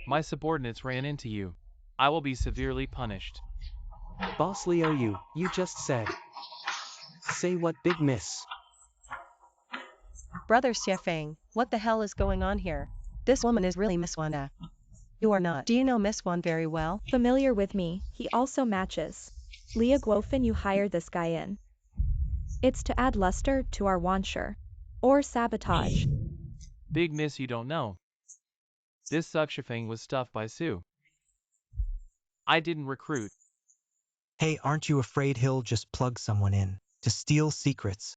My subordinates ran into you. I will be severely punished. Boss Leo, you just said. Say what, big miss? Brother Xiefeng, what the hell is going on here? This woman is really Miss Wanda. You are not. Do you know Miss Wan very well? Familiar with me, he also matches. Lia Guofin, you hired this guy in. It's to add luster to our Wancher. Or sabotage. Big miss, you don't know. This Xiefeng was stuffed by Sue. I didn't recruit. Hey, aren't you afraid he'll just plug someone in to steal secrets?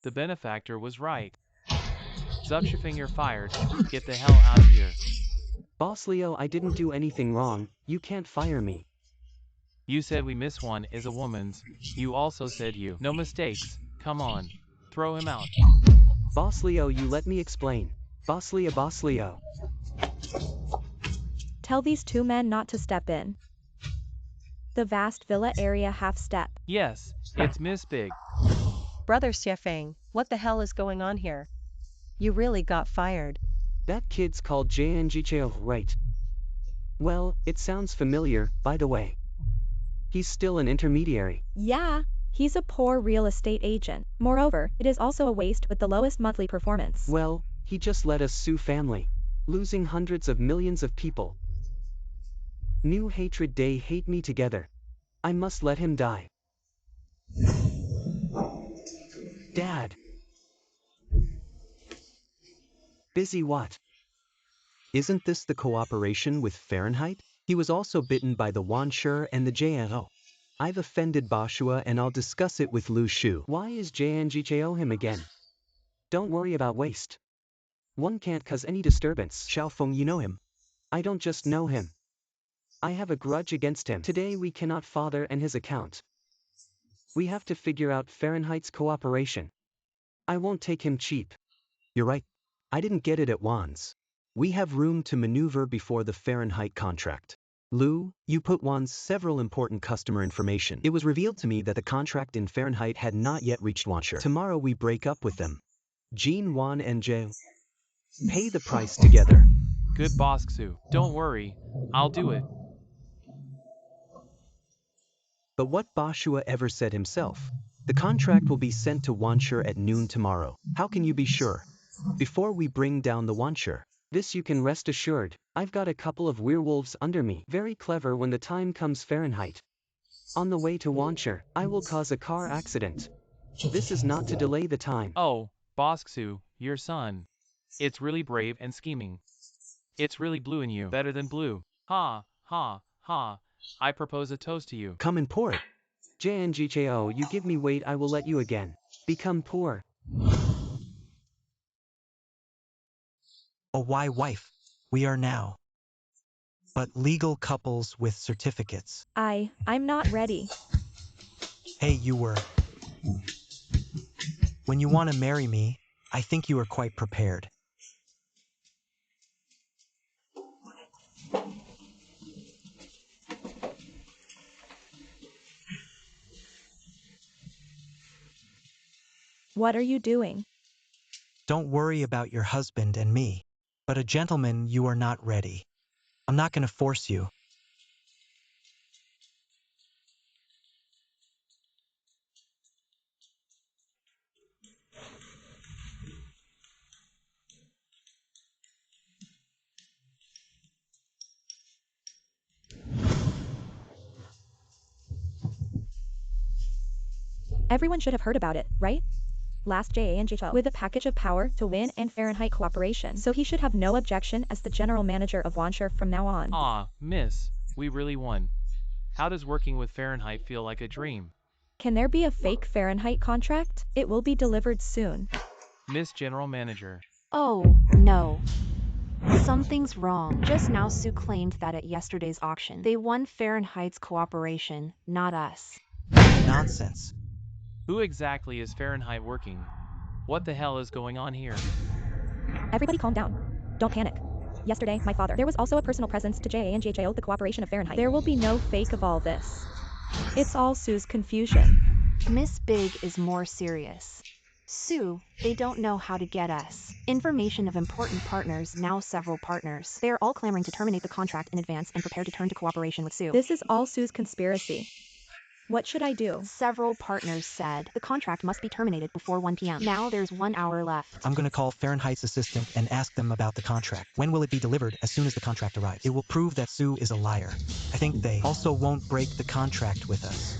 The benefactor was right. Xiefeng, you're fired. Get the hell out of here. Boss Leo, I didn't do anything wrong. You can't fire me. You said we miss one is a woman's. You also said you. No mistakes. Come on. Throw him out. Boss Leo, you let me explain. Boss Leo, Boss Leo. Tell these 2 men not to step in. The vast villa area half step. Yes, it's Miss Big. Brother Xiefeng, what the hell is going on here? You really got fired. That kid's called JNGCHO, right? Well, it sounds familiar, by the way. He's still an intermediary. Yeah, he's a poor real estate agent. Moreover, it is also a waste with the lowest monthly performance. Well, he just let us sue family, losing hundreds of millions of people. New hatred, they hate me together. I must let him die. Dad. Busy what? Isn't this the cooperation with Fahrenheit? He was also bitten by the Wancher and the JNO. I've offended Boshua and I'll discuss it with Lu Shu. Why is JNGCHO him again? Don't worry about waste. One can't cause any disturbance. Xiaofeng, you know him. I don't just know him. I have a grudge against him. Today we cannot father and his account. We have to figure out Fahrenheit's cooperation. I won't take him cheap. You're right. I didn't get it at Wan's. We have room to maneuver before the Fahrenheit contract. Lu, you put Wan's several important customer information. It was revealed to me that the contract in Fahrenheit had not yet reached Wancher. Tomorrow we break up with them. Jean, Wan and Jay pay the price together. Good boss, Xu. Don't worry. I'll do it. But what Boshua ever said himself? The contract will be sent to Wancher at noon tomorrow. How can you be sure? Before we bring down the Wancher, This you can rest assured, I've got a couple of werewolves under me. Very clever when the time comes Fahrenheit. On the way to Wancher, I will cause a car accident. This is not to delay the time. Oh, Boss Sue, your son. It's really brave and scheming. It's really blue in you. Better than blue. Ha, ha, ha. I propose a toast to you. Come and pour it. JNGCHO, you give me weight, I will let you again. Become poor. Oh, why wife? We are now. But legal couples with certificates. I'm not ready. Hey, you were. When you want to marry me, I think you are quite prepared. What are you doing? Don't worry about your husband and me. But a gentleman, you are not ready. I'm not going to force you. Everyone should have heard about it, right? Last JANGHL with a package of power to win and Fahrenheit cooperation, so he should have no objection as the general manager of Wancher from now on. Ah, miss, we really won. How does working with Fahrenheit feel like a dream? Can there be a fake Fahrenheit contract? It will be delivered soon. Miss General Manager. Oh, no. Something's wrong. Just now Sue claimed that at yesterday's auction, they won Fahrenheit's cooperation, not us. Nonsense. Who exactly is Fahrenheit working? What the hell is going on here? Everybody calm down. Don't panic. Yesterday, my father, there was also a personal presence to JANGHO, the cooperation of Fahrenheit. There will be no fake of all this. It's all Sue's confusion. Miss Big is more serious. Sue, they don't know how to get us. Information of important partners, now several partners. They are all clamoring to terminate the contract in advance and prepare to turn to cooperation with Sue. This is all Sue's conspiracy. What should I do? Several partners said the contract must be terminated before 1 p.m. Now there's 1 hour left. I'm going to call Fahrenheit's assistant and ask them about the contract. When will it be delivered? As soon as the contract arrives. It will prove that Sue is a liar. I think they also won't break the contract with us.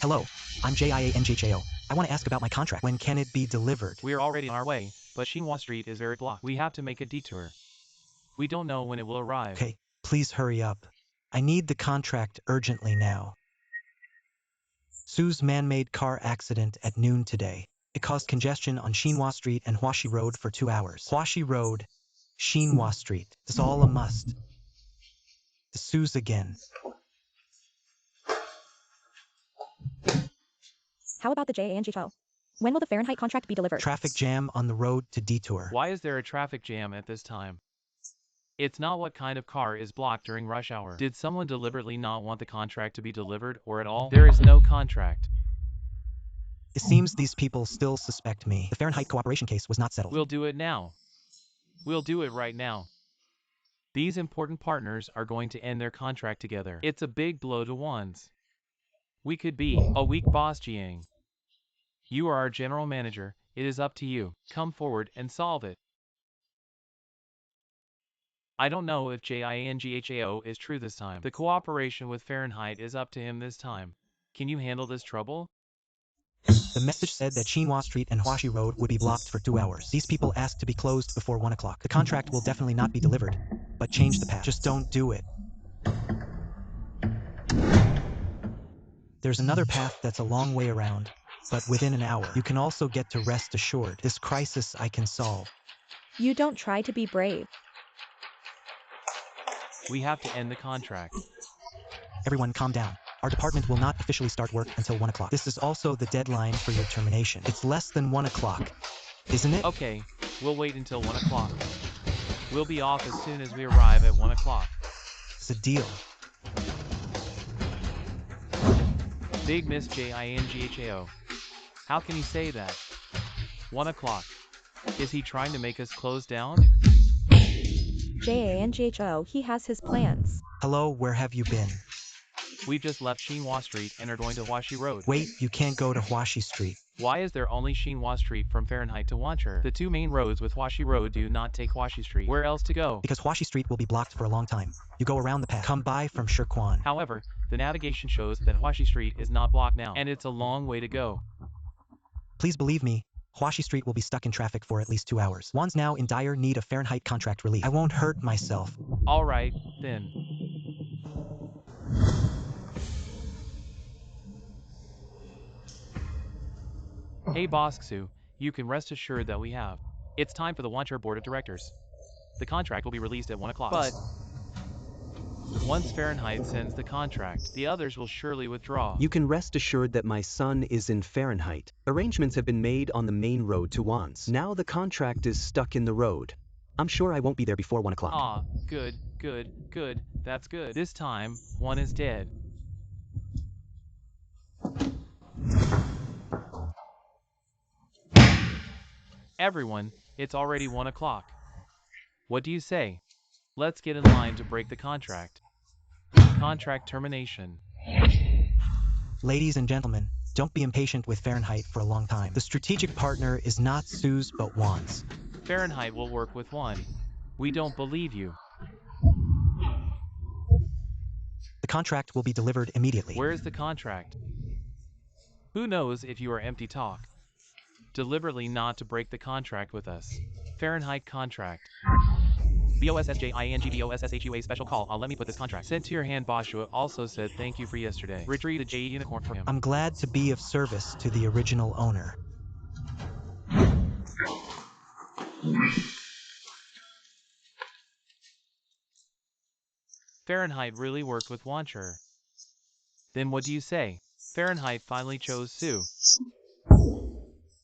Hello, I'm JIANGHAO. I want to ask about my contract. When can it be delivered? We're already on our way, but Xinhua Street is very blocked. We have to make a detour. We don't know when it will arrive. Okay, please hurry up. I need the contract urgently now. Sue's man-made car accident at noon today. It caused congestion on Xinhua Street and Huaxi Road for 2 hours. Huaxi Road, Xinhua Street. It's all a must. The Sue's again. How about the JANGHO? When will the Fahrenheit contract be delivered? Traffic jam on the road to detour. Why is there a traffic jam at this time? It's not what kind of car is blocked during rush hour. Did someone deliberately not want the contract to be delivered or at all? There is no contract. It seems these people still suspect me. The Fahrenheit cooperation case was not settled. We'll do it now. We'll do it right now. These important partners are going to end their contract together. It's a big blow to ones. We could be a weak boss, Jiang. You are our general manager. It is up to you. Come forward and solve it. I don't know if JINGHAO is true this time. The cooperation with Fahrenheit is up to him this time. Can you handle this trouble? The message said that Xinhua Street and Huaxi Road would be blocked for 2 hours. These people asked to be closed before 1 o'clock. The contract will definitely not be delivered, but change the path. Just don't do it. There's another path that's a long way around, but within an hour. You can also get to rest assured. This crisis I can solve. You don't try to be brave. We have to end the contract. Everyone calm down. Our department will not officially start work until 1 o'clock. This is also the deadline for your termination. It's less than 1 o'clock, isn't it? Okay, we'll wait until 1 o'clock. We'll be off as soon as we arrive at 1 o'clock. It's a deal. Big Miss JINGHAO. How can he say that? 1 o'clock. Is he trying to make us close down? JANGHO, he has his plans. Hello, where have you been? We've just left Xinhua Street and are going to Huaxi Road. Wait, you can't go to Huaxi Street. Why is there only Xinhua Street from Fahrenheit to Wancher? The two main roads with Huaxi Road do not take Huaxi Street. Where else to go? Because Huaxi Street will be blocked for a long time. You go around the path. Come by from Shirquan. However, the navigation shows that Huaxi Street is not blocked now, and it's a long way to go. Please believe me, Huaxi Street will be stuck in traffic for at least 2 hours. Juan's now in dire need of Fahrenheit contract relief. I won't hurt myself. Alright, then. Hey Boss Xu, you can rest assured that we have. It's time for the Wancher Board of Directors. The contract will be released at 1 o'clock. But once Fahrenheit sends the contract, the others will surely withdraw. You can rest assured that my son is in Fahrenheit. Arrangements have been made on the main road to Wan's. Now the contract is stuck in the road. I'm sure I won't be there before 1 o'clock. Ah, good, that's good. This time, one is dead. Everyone, it's already 1 o'clock. What do you say? Let's get in line to break the contract. Contract termination. Ladies and gentlemen, don't be impatient with Fahrenheit for a long time. The strategic partner is not Sue's but Juan's. Fahrenheit will work with one. We don't believe you. The contract will be delivered immediately. Where's the contract? Who knows if you are empty talk? Deliberately not to break the contract with us. Fahrenheit contract. BOSSJINGBOSSHUA special call. Let me put this contract. Sent to your hand. Boshua also said thank you for yesterday. Retrieve the J unicorn for him. I'm glad to be of service to the original owner. Fahrenheit really worked with Wancher. Then what do you say? Fahrenheit finally chose Sue.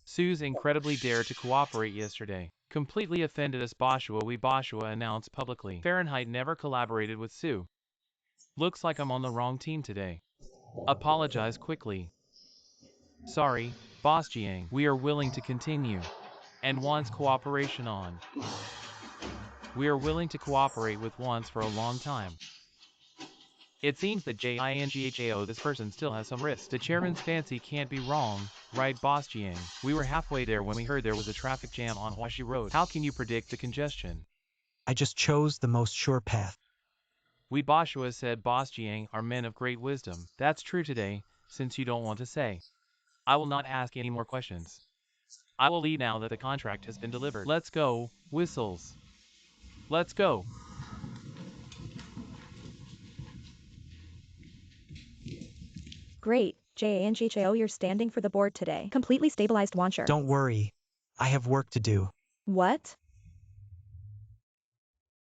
Sue's incredibly dared to cooperate yesterday completely offended us. Boshua announced publicly. Fahrenheit never collaborated with Sue. Looks like I'm on the wrong team today. Apologize quickly. Sorry, Boss Jiang. We are willing to continue and wants cooperation on. We are willing to cooperate with Wan's for a long time. It seems that JINGHAO this person still has some risk. The chairman's fancy can't be wrong, right Boss Jiang? We were halfway there when we heard there was a traffic jam on Huaxi Road. How can you predict the congestion? I just chose the most sure path. We Boshua said Boss Jiang are men of great wisdom. That's true today, since you don't want to say. I will not ask any more questions. I will leave now that the contract has been delivered. Let's go, whistles. Let's go. Great, JANGHAO, you're standing for the board today. Completely stabilized Wancher. Don't worry. I have work to do. What?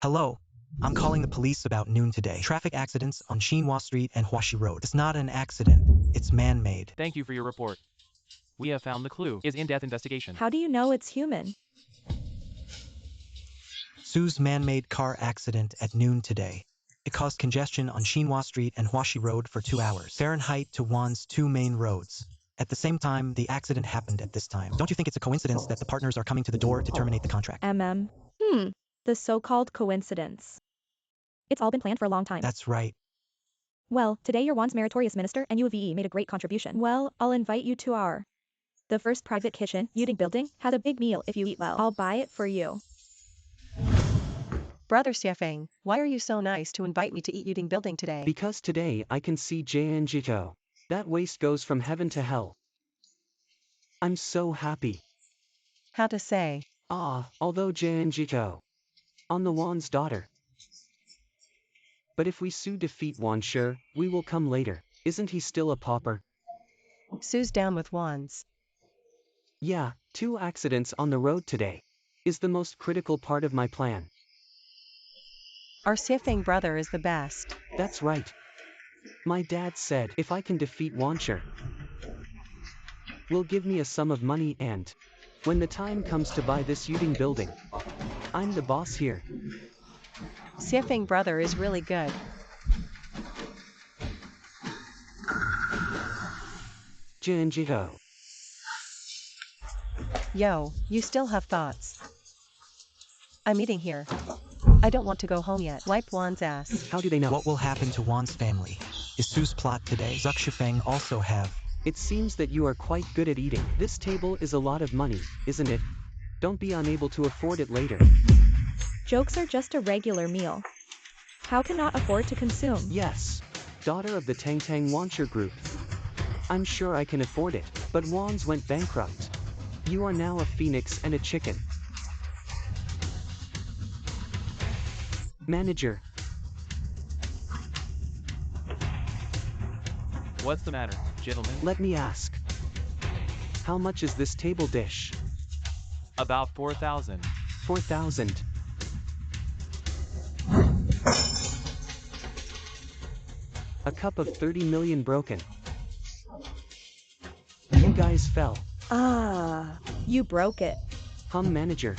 Hello. I'm calling the police about noon today. Traffic accidents on Xinhua Street and Huaxi Road. It's not an accident. It's man-made. Thank you for your report. We have found the clue. Is in-depth investigation. How do you know it's human? Sue's man-made car accident at noon today. It caused congestion on Xinhua Street and Huaxi Road for 2 hours. Fahrenheit to Wan's two main roads. At the same time, the accident happened at this time. Don't you think it's a coincidence that the partners are coming to the door to terminate the contract? The so-called coincidence. It's all been planned for a long time. That's right. Well, today your Wan's meritorious minister and UVE made a great contribution. Well, I'll invite you to the first private kitchen, Yuding building, has a big meal if you eat well. I'll buy it for you. Brother Xiefeng, why are you so nice to invite me to eat Yuding building today? Because today I can see JNGO. That waste goes from heaven to hell. I'm so happy. How to say? Although JNGO. On the Wan's daughter. But if we Su defeat Wancher, we will come later. Isn't he still a pauper? Sue's down with Wan's. Yeah, 2 accidents on the road today. Is the most critical part of my plan. Our Xiefeng brother is the best. That's right. My dad said if I can defeat Wancher, will give me a sum of money and, when the time comes to buy this Yuding building, I'm the boss here. Xiefeng brother is really good. JNGO. Yo, you still have thoughts. I'm eating here. I don't want to go home yet. Wipe Wan's ass. How do they know? What will happen to Wan's family? Is Sue's plot today? Zuck Shifeng also have It seems that you are quite good at eating. This table is a lot of money, isn't it? Don't be unable to afford it later. Jokes are just a regular meal. How can not afford to consume? Yes. Daughter of the Tang Tang Wancher Group. I'm sure I can afford it, but Wands went bankrupt. You are now a phoenix and a chicken. Manager. What's the matter, gentlemen? Let me ask. How much is this table dish? About 4,000. 4,000. A cup of 30 million broken. You guys fell. Ah, you broke it. Manager.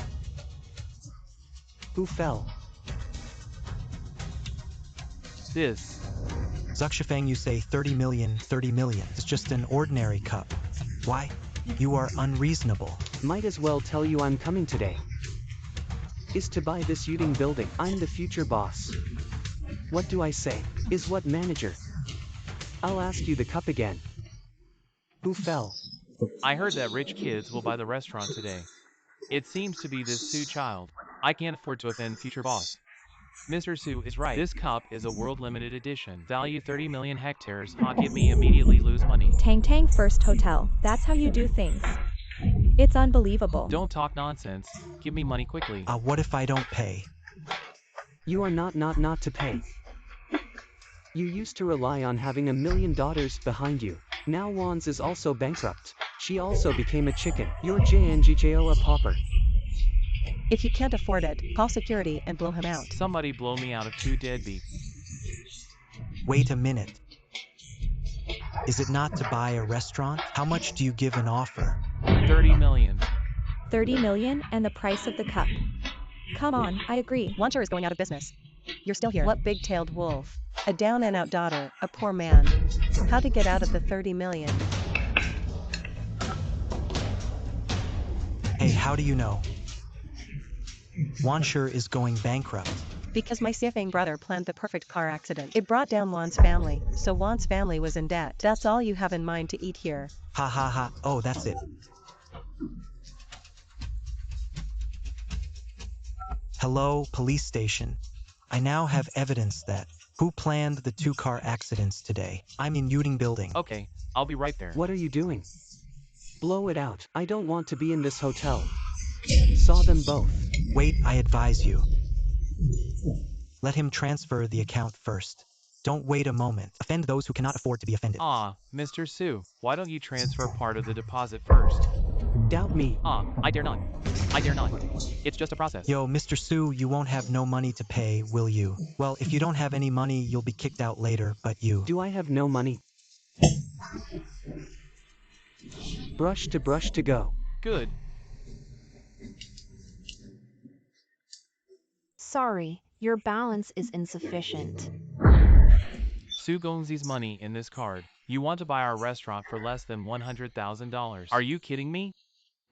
Who fell? This. Zuxifang, you say 30 million. It's just an ordinary cup. Why? You are unreasonable. Might as well tell you I'm coming today. Is to buy this Yuding building. I'm the future boss. What do I say? Is what, manager? I'll ask you the cup again. Who fell? I heard that rich kids will buy the restaurant today. It seems to be this Sue child. I can't afford to offend future boss. Mr. Sue is right. This cup is a world limited edition. Value 30 million hectares. Give me immediately lose money. Tang Tang First Hotel. That's how you do things. It's unbelievable. Don't talk nonsense. Give me money quickly. What if I don't pay? You are not to pay. You used to rely on having $1 million behind you. Now Wands is also bankrupt. She also became a chicken. You're JNGJO a pauper. If you can't afford it, call security and blow him out. Somebody blow me out of 2 deadbeats. Wait a minute. Is it not to buy a restaurant? How much do you give an offer? 30 million. 30 million and the price of the cup. Come on, I agree. Wancher is going out of business. You're still here. What big-tailed wolf? A down-and-out daughter, a poor man. How to get out of the 30 million? Hey, how do you know? Wancher is going bankrupt. Because my Siafang brother planned the perfect car accident. It brought down Wan's family, so Wan's family was in debt. That's all you have in mind to eat here. Ha ha ha, oh that's it. Hello, police station. I now have evidence that who planned the 2-car accidents today. I'm in Yuding building. Okay, I'll be right there. What are you doing? Blow it out. I don't want to be in this hotel. Saw them both. Wait, I advise you. Let him transfer the account first. Don't wait a moment. Offend those who cannot afford to be offended. Mr. Sue, why don't you transfer part of the deposit first? Doubt me. I dare not. I dare not. It's just a process. Yo, Mr. Sue, you won't have no money to pay, will you? Well, if you don't have any money, you'll be kicked out later, but you... Do I have no money? Brush to go. Good. Sorry, your balance is insufficient. Sue Gongzi's money in this card. You want to buy our restaurant for less than $100,000. Are you kidding me?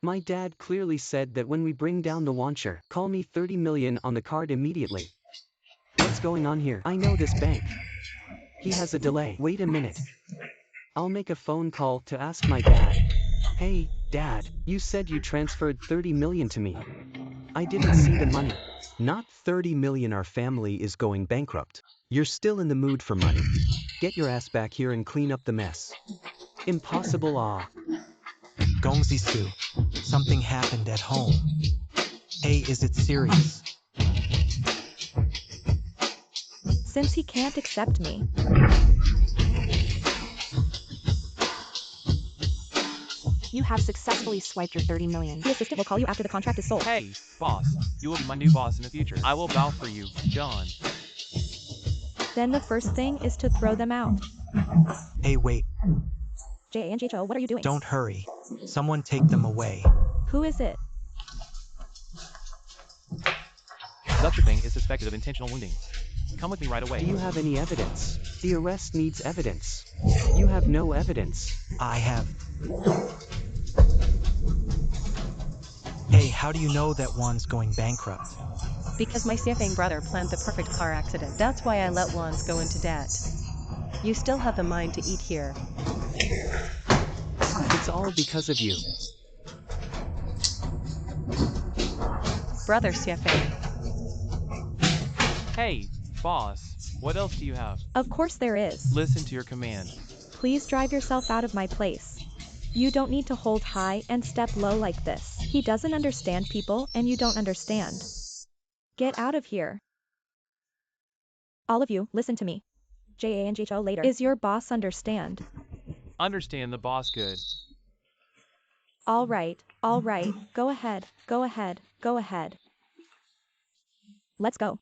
My dad clearly said that when we bring down the Wancher, call me 30 million on the card immediately. What's going on here? I know this bank. He has a delay. Wait a minute. I'll make a phone call to ask my dad. Hey, Dad, you said you transferred 30 million to me. I didn't see the money. Not 30 million. Our family is going bankrupt. You're still in the mood for money. Get your ass back here and clean up the mess. Impossible. Gongzi Sue, something happened at home. Hey, is it serious? Since he can't accept me. You have successfully swiped your 30 million. The assistant will call you after the contract is sold. Hey, boss, you will be my new boss in the future. I will bow for you, John. Then the first thing is to throw them out. Hey, wait, JNGHO, what are you doing? don't hurry. Someone take them away. Who is it? Zuxifang is suspected of intentional wounding. Come with me right away. Do you have any evidence? The arrest needs evidence. You have no evidence. I have. Hey, how do you know that one's going bankrupt? Because my Siafang brother planned the perfect car accident. That's why I let Wan's go into debt. You still have the mind to eat here. All because of you. Brother Xiafeng. Hey, boss, what else do you have? Of course there is. Listen to your command. Please drive yourself out of my place. You don't need to hold high and step low like this. He doesn't understand people and you don't understand. Get out of here. All of you, listen to me. JANGHO later. Is your boss understand? Understand the boss good. All right, go ahead, go ahead, go ahead. Let's go.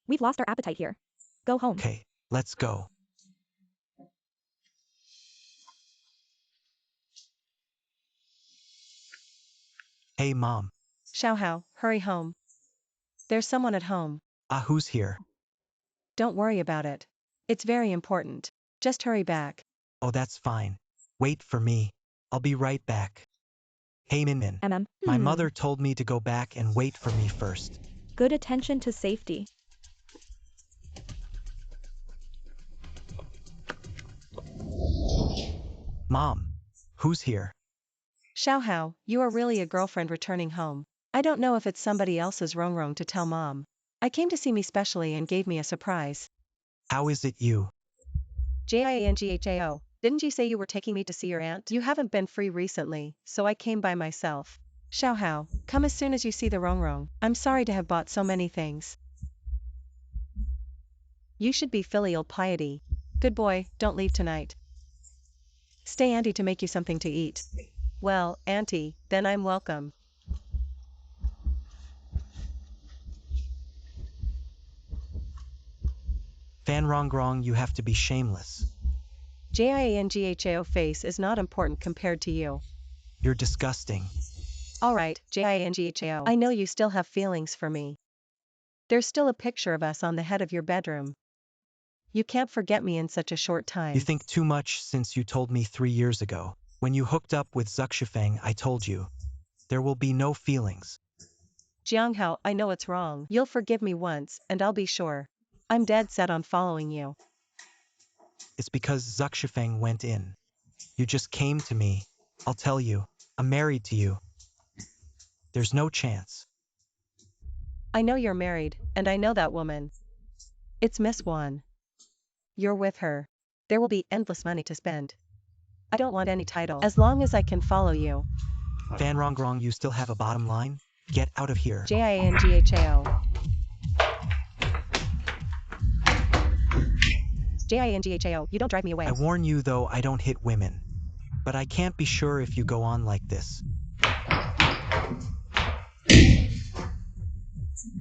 We've lost our appetite here. Go home. Okay, let's go. Hey, Mom. Xiaohao, hurry home. There's someone at home. Who's here? Don't worry about it. It's very important. Just hurry back. Oh, that's fine. Wait for me. I'll be right back. Hey, Min. My mother told me to go back and wait for me first. Good attention to safety. Mom, who's here? Xiaohao, you are really a girlfriend returning home. I don't know if it's somebody else's Rongrong to tell Mom. I came to see me specially and gave me a surprise. How is it you? JIANGHAO, didn't you say you were taking me to see your aunt? You haven't been free recently, so I came by myself. Xiaohao, come as soon as you see the Rongrong. I'm sorry to have bought so many things. You should be filial piety. Good boy, don't leave tonight. Stay, Auntie, to make you something to eat. Well, Auntie, then I'm welcome. Fan Rongrong, you have to be shameless. JIANGHAO face is not important compared to you. You're disgusting. Alright, JINGHAO. I know you still have feelings for me. There's still a picture of us on the head of your bedroom. You can't forget me in such a short time. You think too much since you told me 3 years ago. When you hooked up with Zuxifeng, I told you. There will be no feelings. Jianghao, I know it's wrong. You'll forgive me once, and I'll be sure. I'm dead set on following you. It's because Zuxifeng went in. You just came to me. I'll tell you, I'm married to you. There's no chance. I know you're married, and I know that woman. It's Miss Wan. You're with her. There will be endless money to spend. I don't want any title, as long as I can follow you. Fan Rongrong, you still have a bottom line? Get out of here. JINGHAO. JINGHAO, you don't drive me away. I warn you though, I don't hit women. But I can't be sure if you go on like this.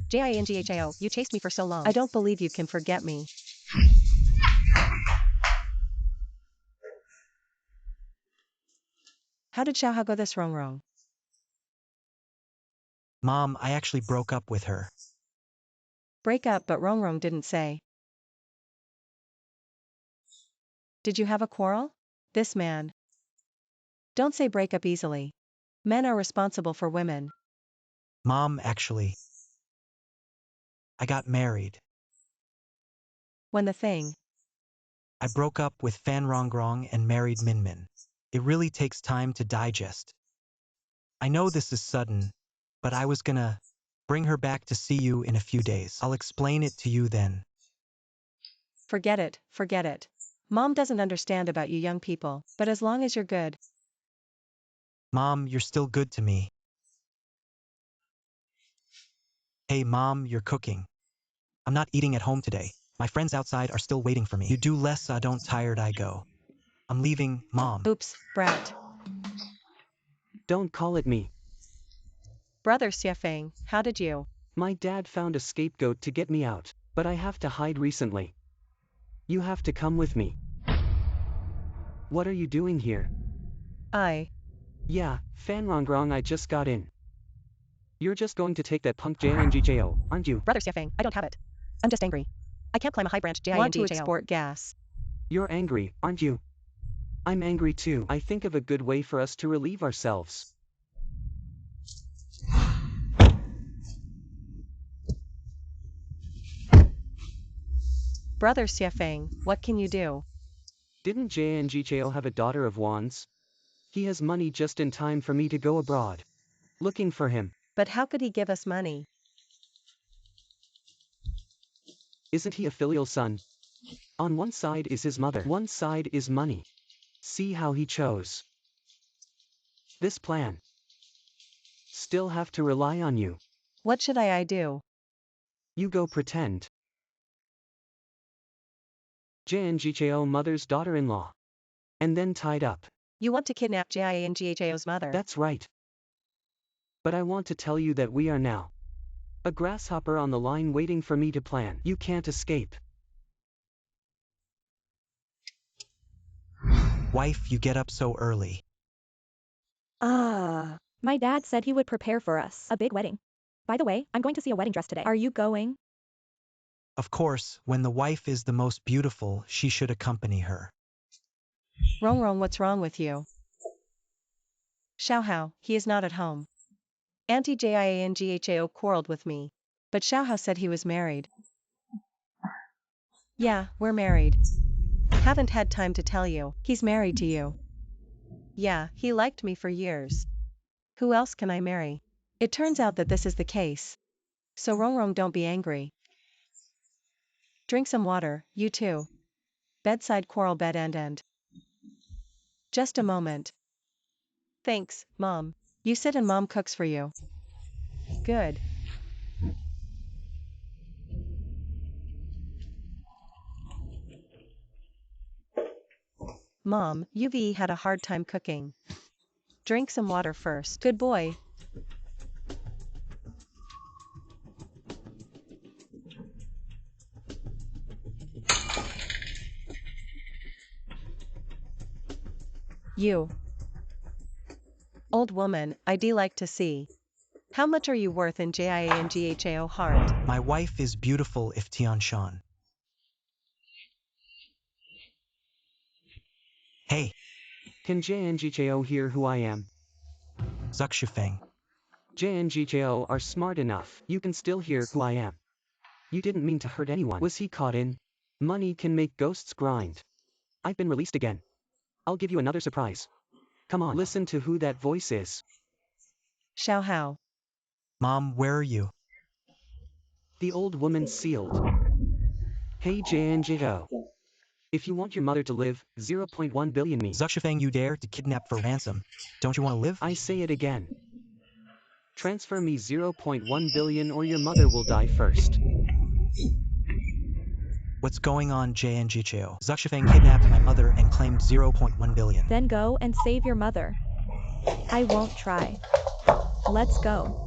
JINGHAO, you chased me for so long. I don't believe you can forget me. How did Xiaohao go this wrong? Mom, I actually broke up with her. Break up, but Rongrong didn't say. Did you have a quarrel? This man. Don't say break up easily. Men are responsible for women. Mom, actually. I got married. When the thing. I broke up with Fan Rongrong and married Min. It really takes time to digest. I know this is sudden, but I was gonna bring her back to see you in a few days. I'll explain it to you then. Forget it, forget it. Mom doesn't understand about you young people, but as long as you're good. Mom, you're still good to me. Hey Mom, you're cooking. I'm not eating at home today. My friends outside are still waiting for me. You do less, don't tired I go. I'm leaving, Mom. Oops, brat. Don't call it me. Brother Xiafeng, how did you? My dad found a scapegoat to get me out, but I have to hide recently. You have to come with me. What are you doing here? Yeah, Fan Rongrong, I just got in. You're just going to take that punk JINGHAO, aren't you? Brother Xiafeng, I don't have it. I'm just angry. I can't climb a high branch JINGHAO. Want to export gas. You're angry, aren't you? I'm angry too. I think of a good way for us to relieve ourselves. Brother Xiafeng, what can you do? Didn't JINGHAO have a daughter of Wan's? He has money just in time for me to go abroad. Looking for him. But how could he give us money? Isn't he a filial son? On one side is his mother, one side is money. See how he chose this plan. Still have to rely on you. What should I do? You go pretend. Jangcho mother's daughter-in-law. And then tied up. You want to kidnap Jingcho's mother? That's right. But I want to tell you that we are now a grasshopper on the line waiting for me to plan. You can't escape. Wife, you get up so early. My dad said he would prepare for us a big wedding. By the way, I'm going to see a wedding dress today. Are you going? Of course, when the wife is the most beautiful, she should accompany her. Wrong, what's wrong with you? Xiaohao, he is not at home. Auntie Jingcho quarreled with me. But Xiaohao said he was married. Yeah, we're married. Haven't had time to tell you, he's married to you. Yeah, he liked me for years. Who else can I marry? It turns out that this is the case. So Rong, don't be angry. Drink some water, you too. Bedside quarrel bed end. Just a moment. Thanks, Mom. You sit and Mom cooks for you. Good. Mom, you've had a hard time cooking. Drink some water first. Good boy. You. Old woman, I'd like to see. How much are you worth in Jingcho heart? My wife is beautiful if Tianshan. Hey. Can Jangcho hear who I am? Zuxifeng. Jangcho are smart enough. You can still hear who I am. You didn't mean to hurt anyone. Was he caught in? Money can make ghosts grind. I've been released again. I'll give you another surprise. Come on, listen to who that voice is. Xiaohao. Mom, where are you? The old woman sealed. Hey Jangcho. If you want your mother to live, 0.1 billion me. Zuxifeng, you dare to kidnap for ransom. Don't you want to live? I say it again. Transfer me 0.1 billion or your mother will die first. What's going on, Jingcho? Zuxifeng kidnapped my mother and claimed 0.1 billion. Then go and save your mother. I won't try. Let's go.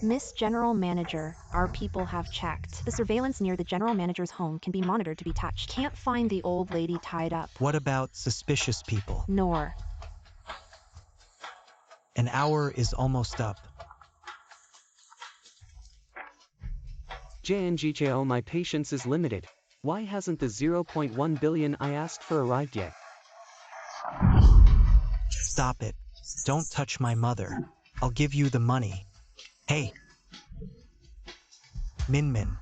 Miss General Manager, our people have checked. The surveillance near the General Manager's home can be monitored to be touched. Can't find the old lady tied up. What about suspicious people? Nor. An hour is almost up. Jangcho, my patience is limited. Why hasn't the 0.1 billion I asked for arrived yet? Stop it. Don't touch my mother. I'll give you the money. Hey. Min.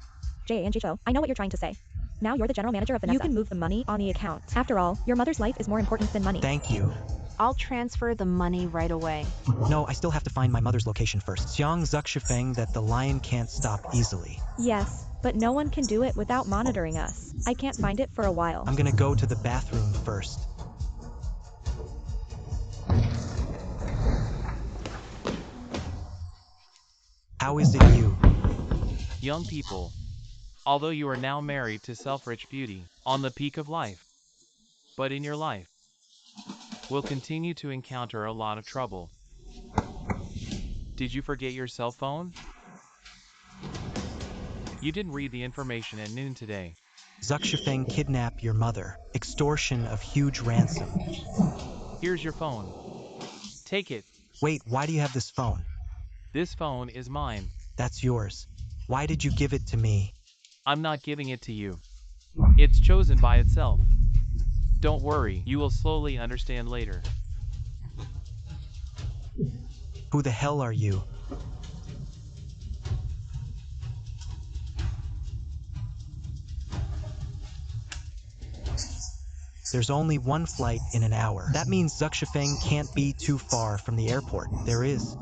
Jingcho, I know what you're trying to say. Now you're the general manager of Vanessa. You can move the money on the account. After all, your mother's life is more important than money. Thank you. I'll transfer the money right away. No, I still have to find my mother's location first. Xiang Zuxifeng that the lion can't stop easily. Yes, but no one can do it without monitoring us. I can't find it for a while. I'm gonna go to the bathroom first. How is it you? Young people, although you are now married to self-rich beauty, on the peak of life, but in your life, will continue to encounter a lot of trouble. Did you forget your cell phone? You didn't read the information at noon today. Zuxifeng kidnap your mother. Extortion of huge ransom. Here's your phone. Take it. Wait, why do you have this phone? This phone is mine. That's yours. Why did you give it to me? I'm not giving it to you. It's chosen by itself. Don't worry, you will slowly understand later. Who the hell are you? There's only one flight in an hour. That means Zuxifeng can't be too far from the airport. There is.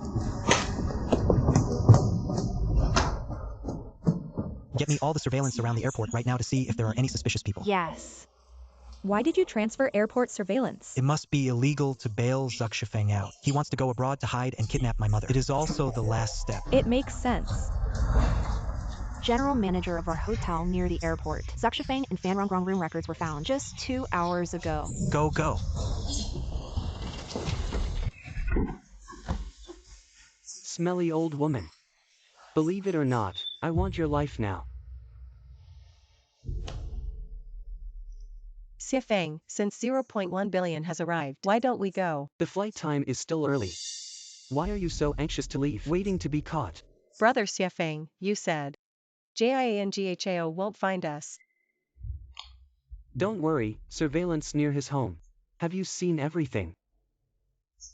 Get me all the surveillance around the airport right now to see if there are any suspicious people. Yes. Why did you transfer airport surveillance? It must be illegal to bail Zuxifeng out. He wants to go abroad to hide and kidnap my mother. It is also the last step. It makes sense. General manager of our hotel near the airport. Zuxifeng and Fanrongrong room records were found just 2 hours ago. Go, go. Smelly old woman. Believe it or not, I want your life now. Xifeng, since 0.1 billion has arrived, why don't we go? The flight time is still early. Why are you so anxious to leave, waiting to be caught? Brother Xifeng, you said. JIANGHAO won't find us. Don't worry, surveillance near his home. Have you seen everything?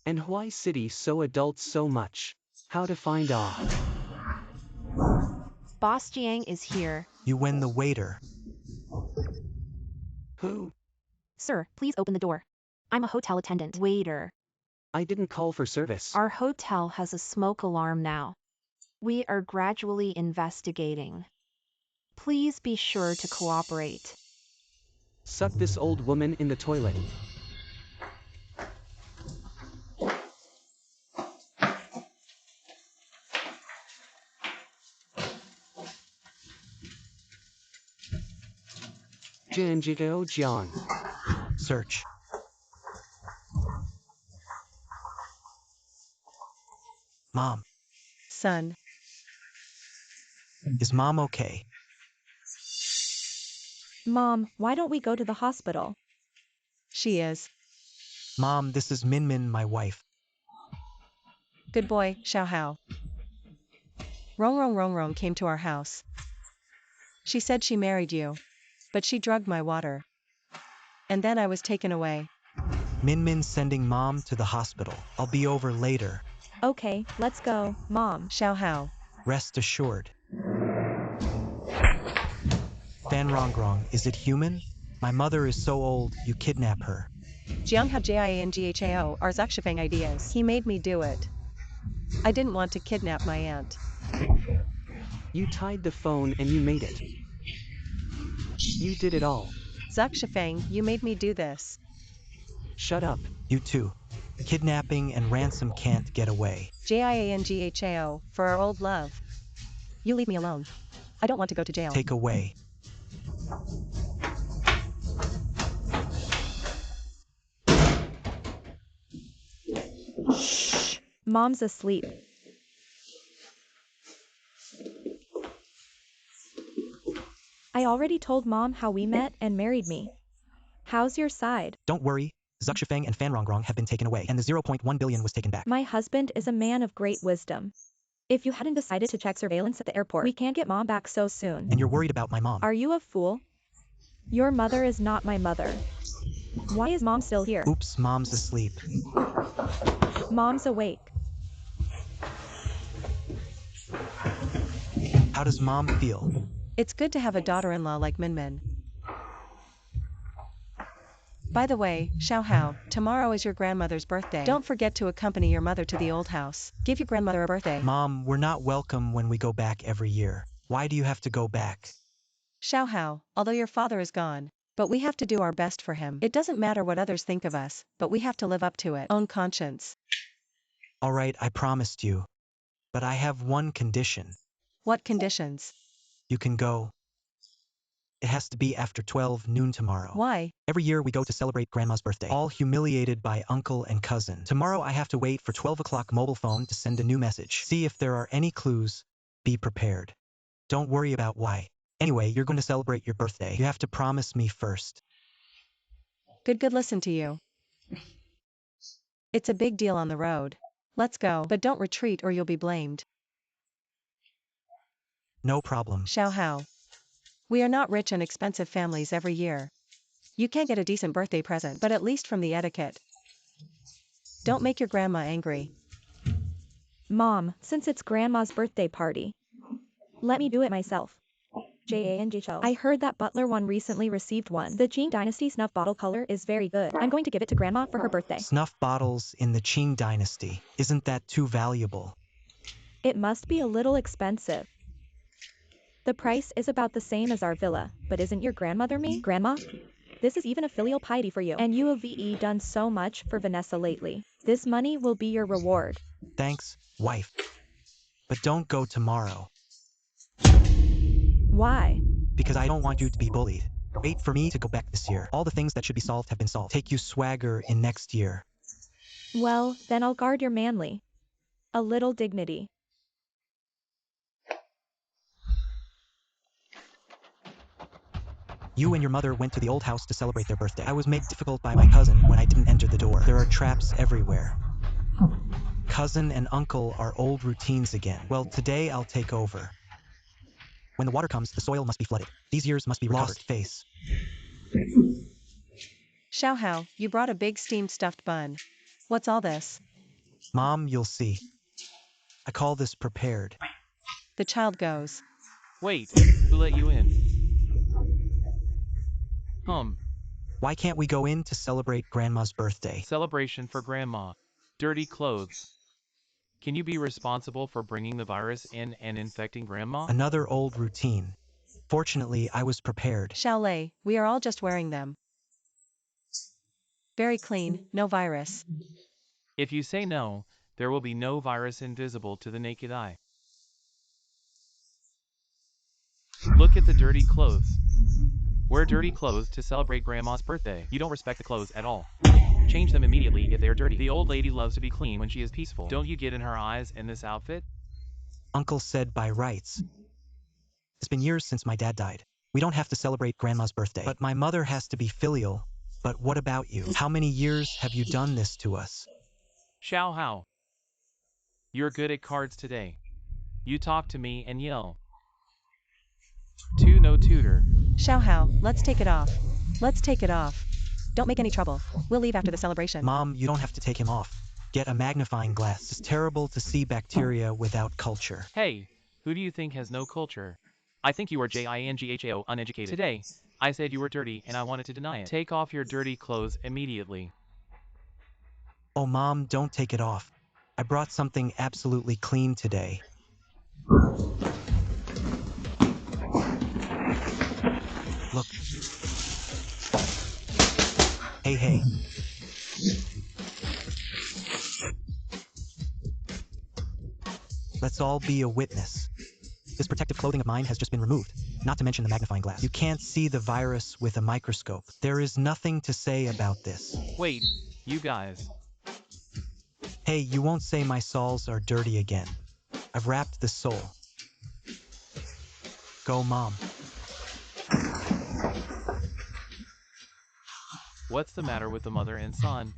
And why city so adults so much? How to find off? Boss Jiang is here. You win the waiter. Who? Sir, please open the door. I'm a hotel attendant. Waiter. I didn't call for service. Our hotel has a smoke alarm now. We are gradually investigating. Please be sure to cooperate. Suck this old woman in the toilet. Jianjigao Jiang. Search. Mom. Son. Is Mom okay? Mom, why don't we go to the hospital? She is. Mom, this is Min Min, my wife. Good boy, Xiao Hao. Rong came to our house. She said she married you. But she drugged my water. And then I was taken away. Min Min sending Mom to the hospital. I'll be over later. Okay, let's go, Mom. Xiao Hao. Rest assured. Fanrongrong, is it human? My mother is so old, you kidnap her. Jianghao Jianghao are Zuxifeng ideas. He made me do it. I didn't want to kidnap my aunt. You tied the phone and you made it. You did it all. Zuxifeng, you made me do this. Shut up. You too. Kidnapping and ransom can't get away. JIANGHAO, for our old love. You leave me alone. I don't want to go to jail. Take away. Shh. Mom's asleep. I already told Mom how we met and married me. How's your side? Don't worry. Zuxifeng and Fanrongrong have been taken away, and the 0.1 billion was taken back. My husband is a man of great wisdom. If you hadn't decided to check surveillance at the airport, we can't get Mom back so soon. And you're worried about my mom. Are you a fool? Your mother is not my mother. Why is Mom still here? Oops, Mom's asleep. Mom's awake. How does Mom feel? It's good to have a daughter-in-law like Min Min. By the way, Xiao Hao, tomorrow is your grandmother's birthday. Don't forget to accompany your mother to the old house. Give your grandmother a birthday. Mom, we're not welcome when we go back every year. Why do you have to go back? Xiao Hao, although your father is gone, but we have to do our best for him. It doesn't matter what others think of us, but we have to live up to it. Own conscience. All right, I promised you. But I have one condition. What conditions? You can go. It has to be after 12 noon tomorrow. Why? Every year we go to celebrate Grandma's birthday. All humiliated by uncle and cousin. Tomorrow I have to wait for 12 o'clock mobile phone to send a new message. See if there are any clues. Be prepared. Don't worry about why. Anyway, you're going to celebrate your birthday. You have to promise me first. Good, listen to you. It's a big deal on the road. Let's go, but don't retreat or you'll be blamed. No problem. Xiao Hao. We are not rich and expensive families every year. You can't get a decent birthday present, but at least from the etiquette. Don't make your grandma angry. Mom, since it's Grandma's birthday party, let me do it myself. JANGHO. I heard that Butler one recently received one. The Qing Dynasty snuff bottle color is very good. I'm going to give it to Grandma for her birthday. Snuff bottles in the Qing Dynasty. Isn't that too valuable? It must be a little expensive. The price is about the same as our villa, but isn't your grandmother me? Grandma? This is even a filial piety for you. And you have done so much for Vanessa lately. This money will be your reward. Thanks, wife. But don't go tomorrow, Why? because I don't want you to be bullied. Wait for me to go back this year. All the things that should be solved have been solved. Take you swagger in next year. Well, then I'll guard your manly. A little dignity. You and your mother went to the old house to celebrate their birthday. I was made difficult by my cousin when I didn't enter the door. There are traps everywhere. Cousin and uncle are old routines again. Well, today I'll take over. When the water comes, the soil must be flooded. These years must be recovered. Lost face. Xiaohao, you brought a big steamed stuffed bun. What's all this? Mom, you'll see. I call this prepared. The child goes. Wait, who let you in? Why can't we go in to celebrate Grandma's birthday? Celebration for Grandma. Dirty clothes. Can you be responsible for bringing the virus in and infecting Grandma? Another old routine. Fortunately, I was prepared. Xiaolei, we are all just wearing them. Very clean, no virus. If you say no, there will be no virus invisible to the naked eye. Look at the dirty clothes. Wear dirty clothes to celebrate Grandma's birthday. You don't respect the clothes at all. Change them immediately if they are dirty. The old lady loves to be clean when she is peaceful. Don't you get in her eyes in this outfit? Uncle said by rights. It's been years since my dad died. We don't have to celebrate Grandma's birthday. But my mother has to be filial. But what about you? How many years have you done this to us? Xiaohao. You're good at cards today. You talk to me and yell. No tutor. Xiaohao, let's take it off. Let's take it off. Don't make any trouble. We'll leave after the celebration. Mom, you don't have to take him off. Get a magnifying glass. It's terrible to see bacteria without culture. Hey, who do you think has no culture? I think you are JINGHAO uneducated. Today, I said you were dirty and I wanted to deny it. Take off your dirty clothes immediately. Oh, Mom, don't take it off. I brought something absolutely clean today. Look. Hey. Let's all be a witness. This protective clothing of mine has just been removed, not to mention the magnifying glass. You can't see the virus with a microscope. There is nothing to say about this. Wait, you guys. Hey, you won't say my soles are dirty again. I've wrapped the sole. Go, Mom. What's the matter with the mother and son?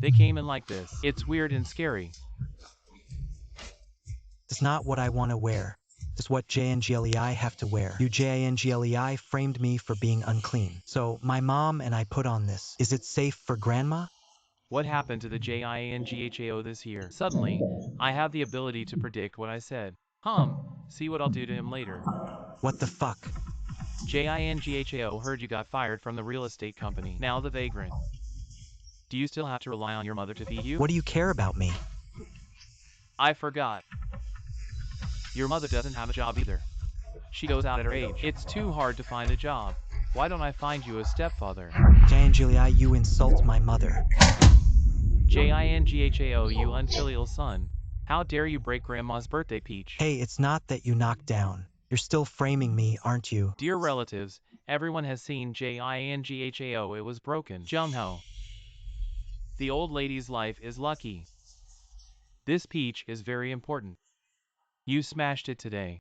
They came in like this. It's weird and scary. It's not what I want to wear. It's what JNGLEI have to wear. You JNGLEI framed me for being unclean. So my mom and I put on this. Is it safe for Grandma? What happened to the JINGHAO this year? Suddenly, I have the ability to predict what I said. See what I'll do to him later. What the fuck? JINGHAO heard you got fired from the real estate company. Now the vagrant. Do you still have to rely on your mother to feed you? What do you care about me? I forgot. Your mother doesn't have a job either. She goes out at her age. It's too hard to find a job. Why don't I find you a stepfather? JNGLEI, you insult my mother. JINGHAO, you unfilial son. How dare you break Grandma's birthday peach? Hey, it's not that you knocked down. You're still framing me, aren't you? Dear relatives, everyone has seen JINGHAO. It was broken. Jungho. The old lady's life is lucky. This peach is very important. You smashed it today.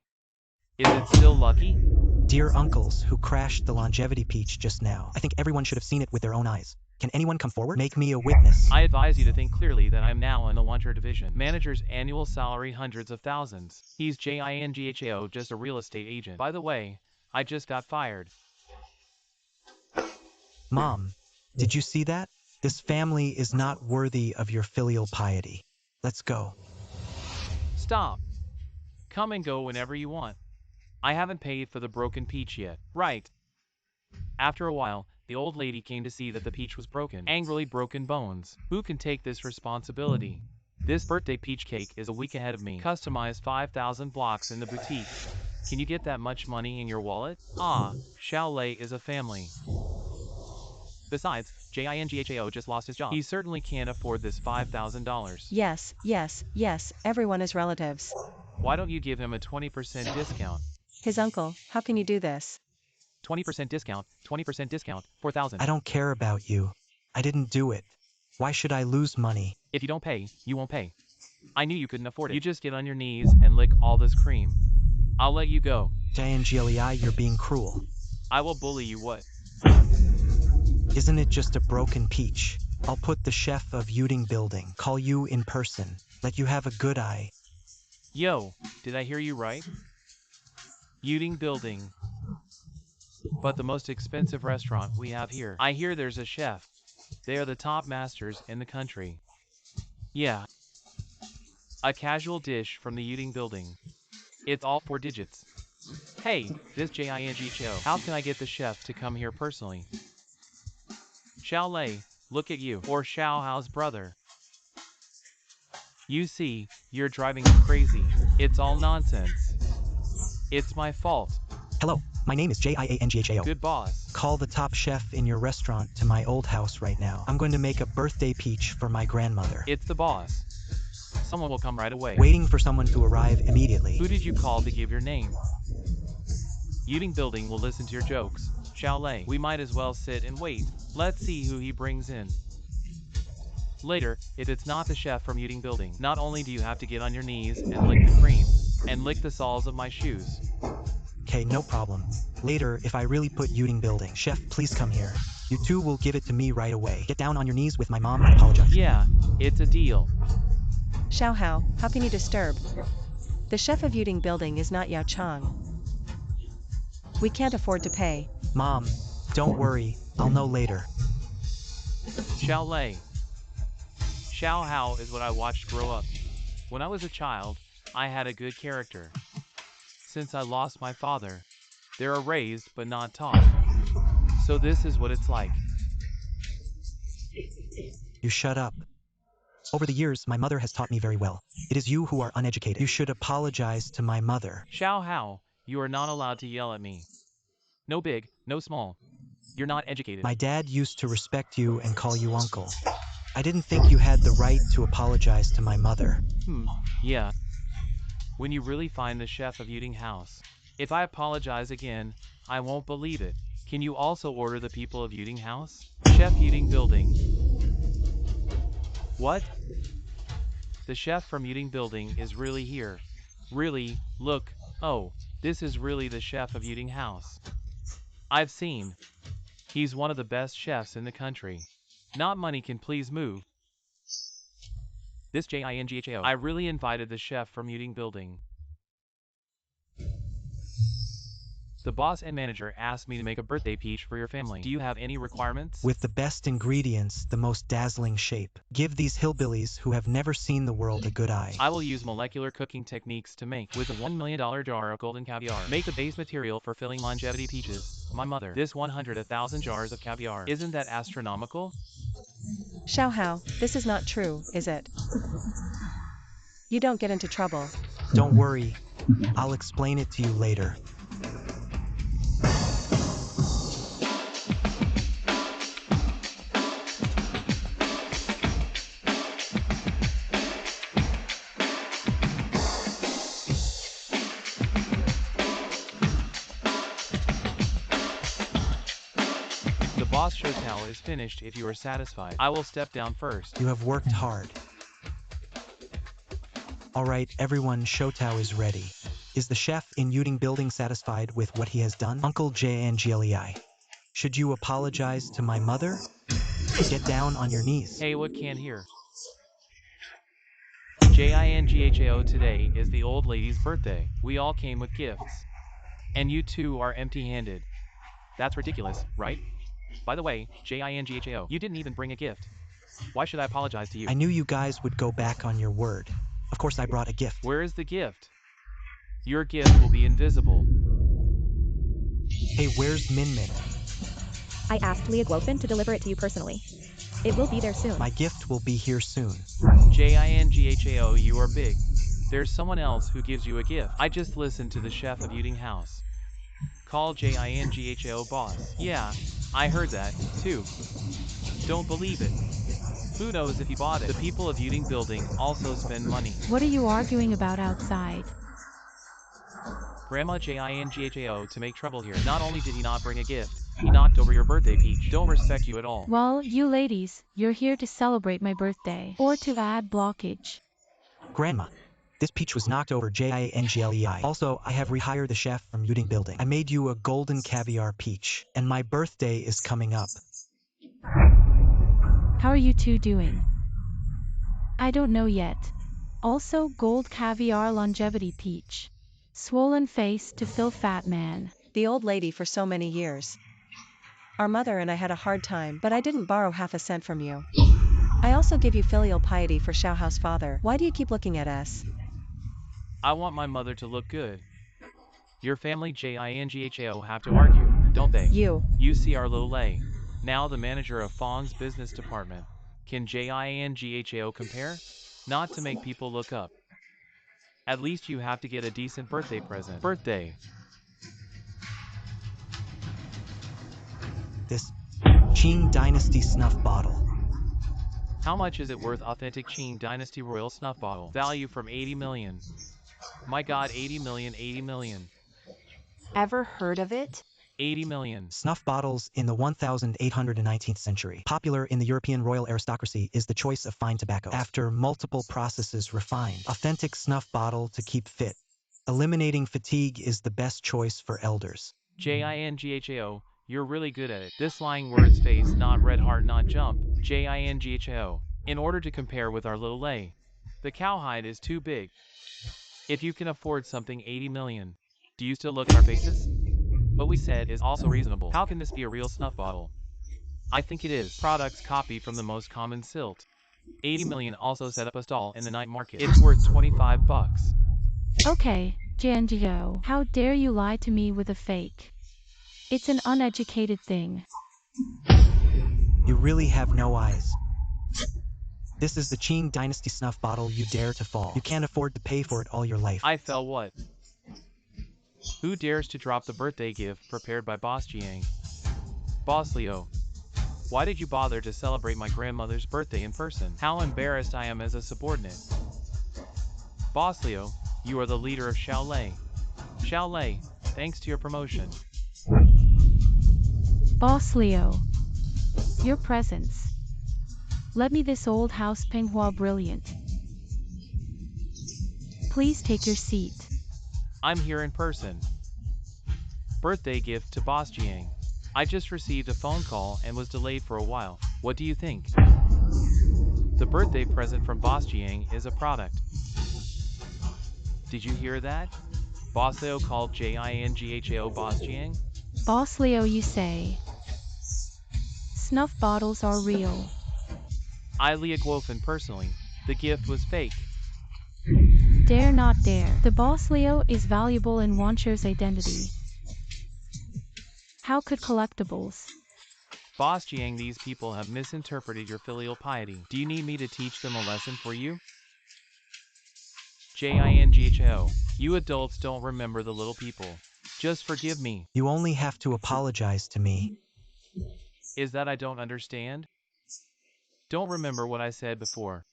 Is it still lucky? Dear uncles who crashed the longevity peach just now, I think everyone should have seen it with their own eyes. Can anyone come forward? Make me a witness. I advise you to think clearly that I am now in the voluntary division. Manager's annual salary hundreds of thousands. He's JINGHAO, just a real estate agent. By the way, I just got fired. Mom, did you see that? This family is not worthy of your filial piety. Let's go. Stop. Come and go whenever you want. I haven't paid for the broken peach yet. Right. After a while, the old lady came to see that the peach was broken. Angrily broken bones. Who can take this responsibility? This birthday peach cake is a week ahead of me. Customized 5,000 blocks in the boutique. Can you get that much money in your wallet? Ah, Xiaolei is a family. Besides, Jinghao just lost his job. He certainly can't afford this $5,000. Yes, yes, yes, everyone is relatives. Why don't you give him a 20% discount? His uncle, how can you do this? 20% discount, 20% discount, 4,000. I don't care about you. I didn't do it. Why should I lose money? If you don't pay, you won't pay. I knew you couldn't afford it. You just get on your knees and lick all this cream. I'll let you go. Jiangeli, you're being cruel. I will bully you. What? Isn't it just a broken peach? I'll put the chef of Yuding building, call you in person, let you have a good eye. Yo, did I hear you right? Yuding building. But the most expensive restaurant we have here. I hear there's a chef. They are the top masters in the country. Yeah. A casual dish from the Yuding building. It's all 4 digits. Hey, this Jinghao. How can I get the chef to come here personally? Xiaolei, look at you. Or Xiao Hao's brother. You see, you're driving me crazy. It's all nonsense. It's my fault. Hello, my name is Jiangao. Good boss. Call the top chef in your restaurant to my old house right now. I'm going to make a birthday peach for my grandmother. It's the boss. Someone will come right away. Waiting for someone to arrive immediately. Who did you call to give your name? Yuding building will listen to your jokes. Xiaolei, we might as well sit and wait. Let's see who he brings in. Later, if it's not the chef from Yuding building, not only do you have to get on your knees and lick the cream, and lick the soles of my shoes. Okay, no problem. Later, if I really put Yuding building, chef, please come here. You two will give it to me right away. Get down on your knees with my mom and apologize. Yeah, it's a deal. Xiao Hao, how can you disturb? The chef of Yuding building is not Yao Chang. We can't afford to pay. Mom, don't worry, I'll know later. Xiaolei. Xiao Hao is what I watched grow up. When I was a child, I had a good character. Since I lost my father, they are raised but not taught. So this is what it's like. You shut up. Over the years, my mother has taught me very well. It is you who are uneducated. You should apologize to my mother. Xiao Hao, you are not allowed to yell at me. No big, no small. You're not educated. My dad used to respect you and call you uncle. I didn't think you had the right to apologize to my mother. Yeah. When you really find the chef of Yuding house. If I apologize again, I won't believe it. Can you also order the people of Yuding house? Chef Yuding building. What? The chef from Yuding building is really here. Really, look, oh, this is really the chef of Yuding house. I've seen. He's one of the best chefs in the country. Not money can please move. This Jinghao. I really invited the chef from Yuding building. The boss and manager asked me to make a birthday peach for your family. Do you have any requirements? With the best ingredients, the most dazzling shape. Give these hillbillies who have never seen the world a good eye. I will use molecular cooking techniques to make with a $1 million jar of golden caviar. Make the base material for filling longevity peaches. My mother. This 1,000 jars of caviar. Isn't that astronomical? Xiao Hao, this is not true, is it? You don't get into trouble. Don't worry. I'll explain it to you later. Boss Showdown is finished. If you are satisfied, I will step down first. You have worked hard. Alright, everyone, Showdown is ready. Is the chef in Yuding building satisfied with what he has done? Uncle Jiangeli. Should you apologize to my mother? Get down on your knees. Hey, what can hear? Jinghao, today is the old lady's birthday. We all came with gifts. And you two are empty-handed. That's ridiculous, right? By the way, Jinghao, you didn't even bring a gift. Why should I apologize to you? I knew you guys would go back on your word. Of course I brought a gift. Where is the gift? Your gift will be invisible. Hey, where's Min Min? I asked Leah Guofin to deliver it to you personally. It will be there soon. My gift will be here soon. JINGHAO, you are big. There's someone else who gives you a gift. I just listened to the chef of Eating House. Call JINGHAO boss. Yeah, I heard that, too. Don't believe it. Who knows if he bought it? The people of Eating Building also spend money. What are you arguing about outside? Grandma JINGHAO to make trouble here. Not only did he not bring a gift, he knocked over your birthday peach. Don't respect you at all. Well, you ladies, you're here to celebrate my birthday. Or to add blockage. Grandma, this peach was knocked over JINGLEI. Also, I have rehired the chef from Eating Building. I made you a golden caviar peach, and my birthday is coming up. How are you two doing? I don't know yet. Also, gold caviar longevity peach. Swollen face to fill fat man. The old lady for so many years. Our mother and I had a hard time, but I didn't borrow half a cent from you. I also give you filial piety for Showhouse father. Why do you keep looking at us? I want my mother to look good. Your family JINGHAO have to argue, don't they? You see our little lay. Now the manager of Fawn's business department. Can JINGHAO compare? Not to make people look up. At least you have to get a decent birthday present. Birthday. This Qing Dynasty snuff bottle. How much is it worth? Authentic Qing Dynasty Royal Snuff Bottle. Value from 80 million. My god, 80 million, 80 million. Ever heard of it? 80 million. Snuff bottles in the 1819th century. Popular in the European royal aristocracy is the choice of fine tobacco. After multiple processes refined. Authentic snuff bottle to keep fit. Eliminating fatigue is the best choice for elders. JINGHAO, you're really good at it. This lying words face, not red heart, not jump. JINGHAO. In order to compare with our little lay, the cowhide is too big. If you can afford something 80 million, do you still look at our faces? What we said is also reasonable. How can this be a real snuff bottle? I think it is. Products copy from the most common silt. 80 million also set up a stall in the night market. It's worth 25 bucks. Okay, JNGO, how dare you lie to me with a fake? It's an uneducated thing. You really have no eyes. This is the Qing Dynasty snuff bottle you dare to fall. You can't afford to pay for it all your life. I fell what? Who dares to drop the birthday gift prepared by Boss Jiang? Boss Leo. Why did you bother to celebrate my grandmother's birthday in person? How embarrassed I am as a subordinate. Boss Leo, you are the leader of Shaolei. Shaolei, thanks to your promotion. Boss Leo. Your presence. Let me this old house Penghua brilliant. Please take your seat. I'm here in person. Birthday gift to Boss Jiang. I just received a phone call and was delayed for a while. What do you think? The birthday present from Boss Jiang is a product. Did you hear that? Boss Leo called JINGHAO Boss Jiang? Boss Leo, you say. Snuff bottles are real. I, Leah Guofin, personally. The gift was fake. Dare not dare. The Boss Leo is valuable in Wancher's identity. How could collectibles? Boss Jiang, these people have misinterpreted your filial piety. Do you need me to teach them a lesson for you? JINGHAO. You adults don't remember the little people. Just forgive me. You only have to apologize to me. Is that I don't understand? Don't remember what I said before.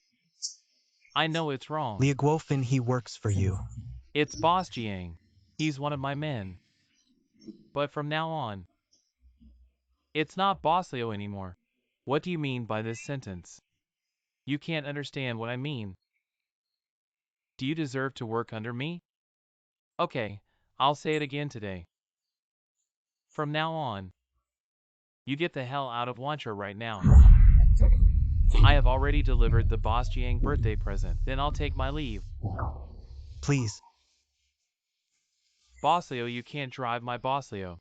I know it's wrong. Leah Guofin, he works for you. It's Boss Jiang. He's one of my men. But from now on, it's not Boss Leo anymore. What do you mean by this sentence? You can't understand what I mean. Do you deserve to work under me? Okay, I'll say it again today. From now on, you get the hell out of Wancher right now. I have already delivered the Boss Jiang birthday present. Then I'll take my leave. Please. Boss Leo, you can't drive my Boss Leo.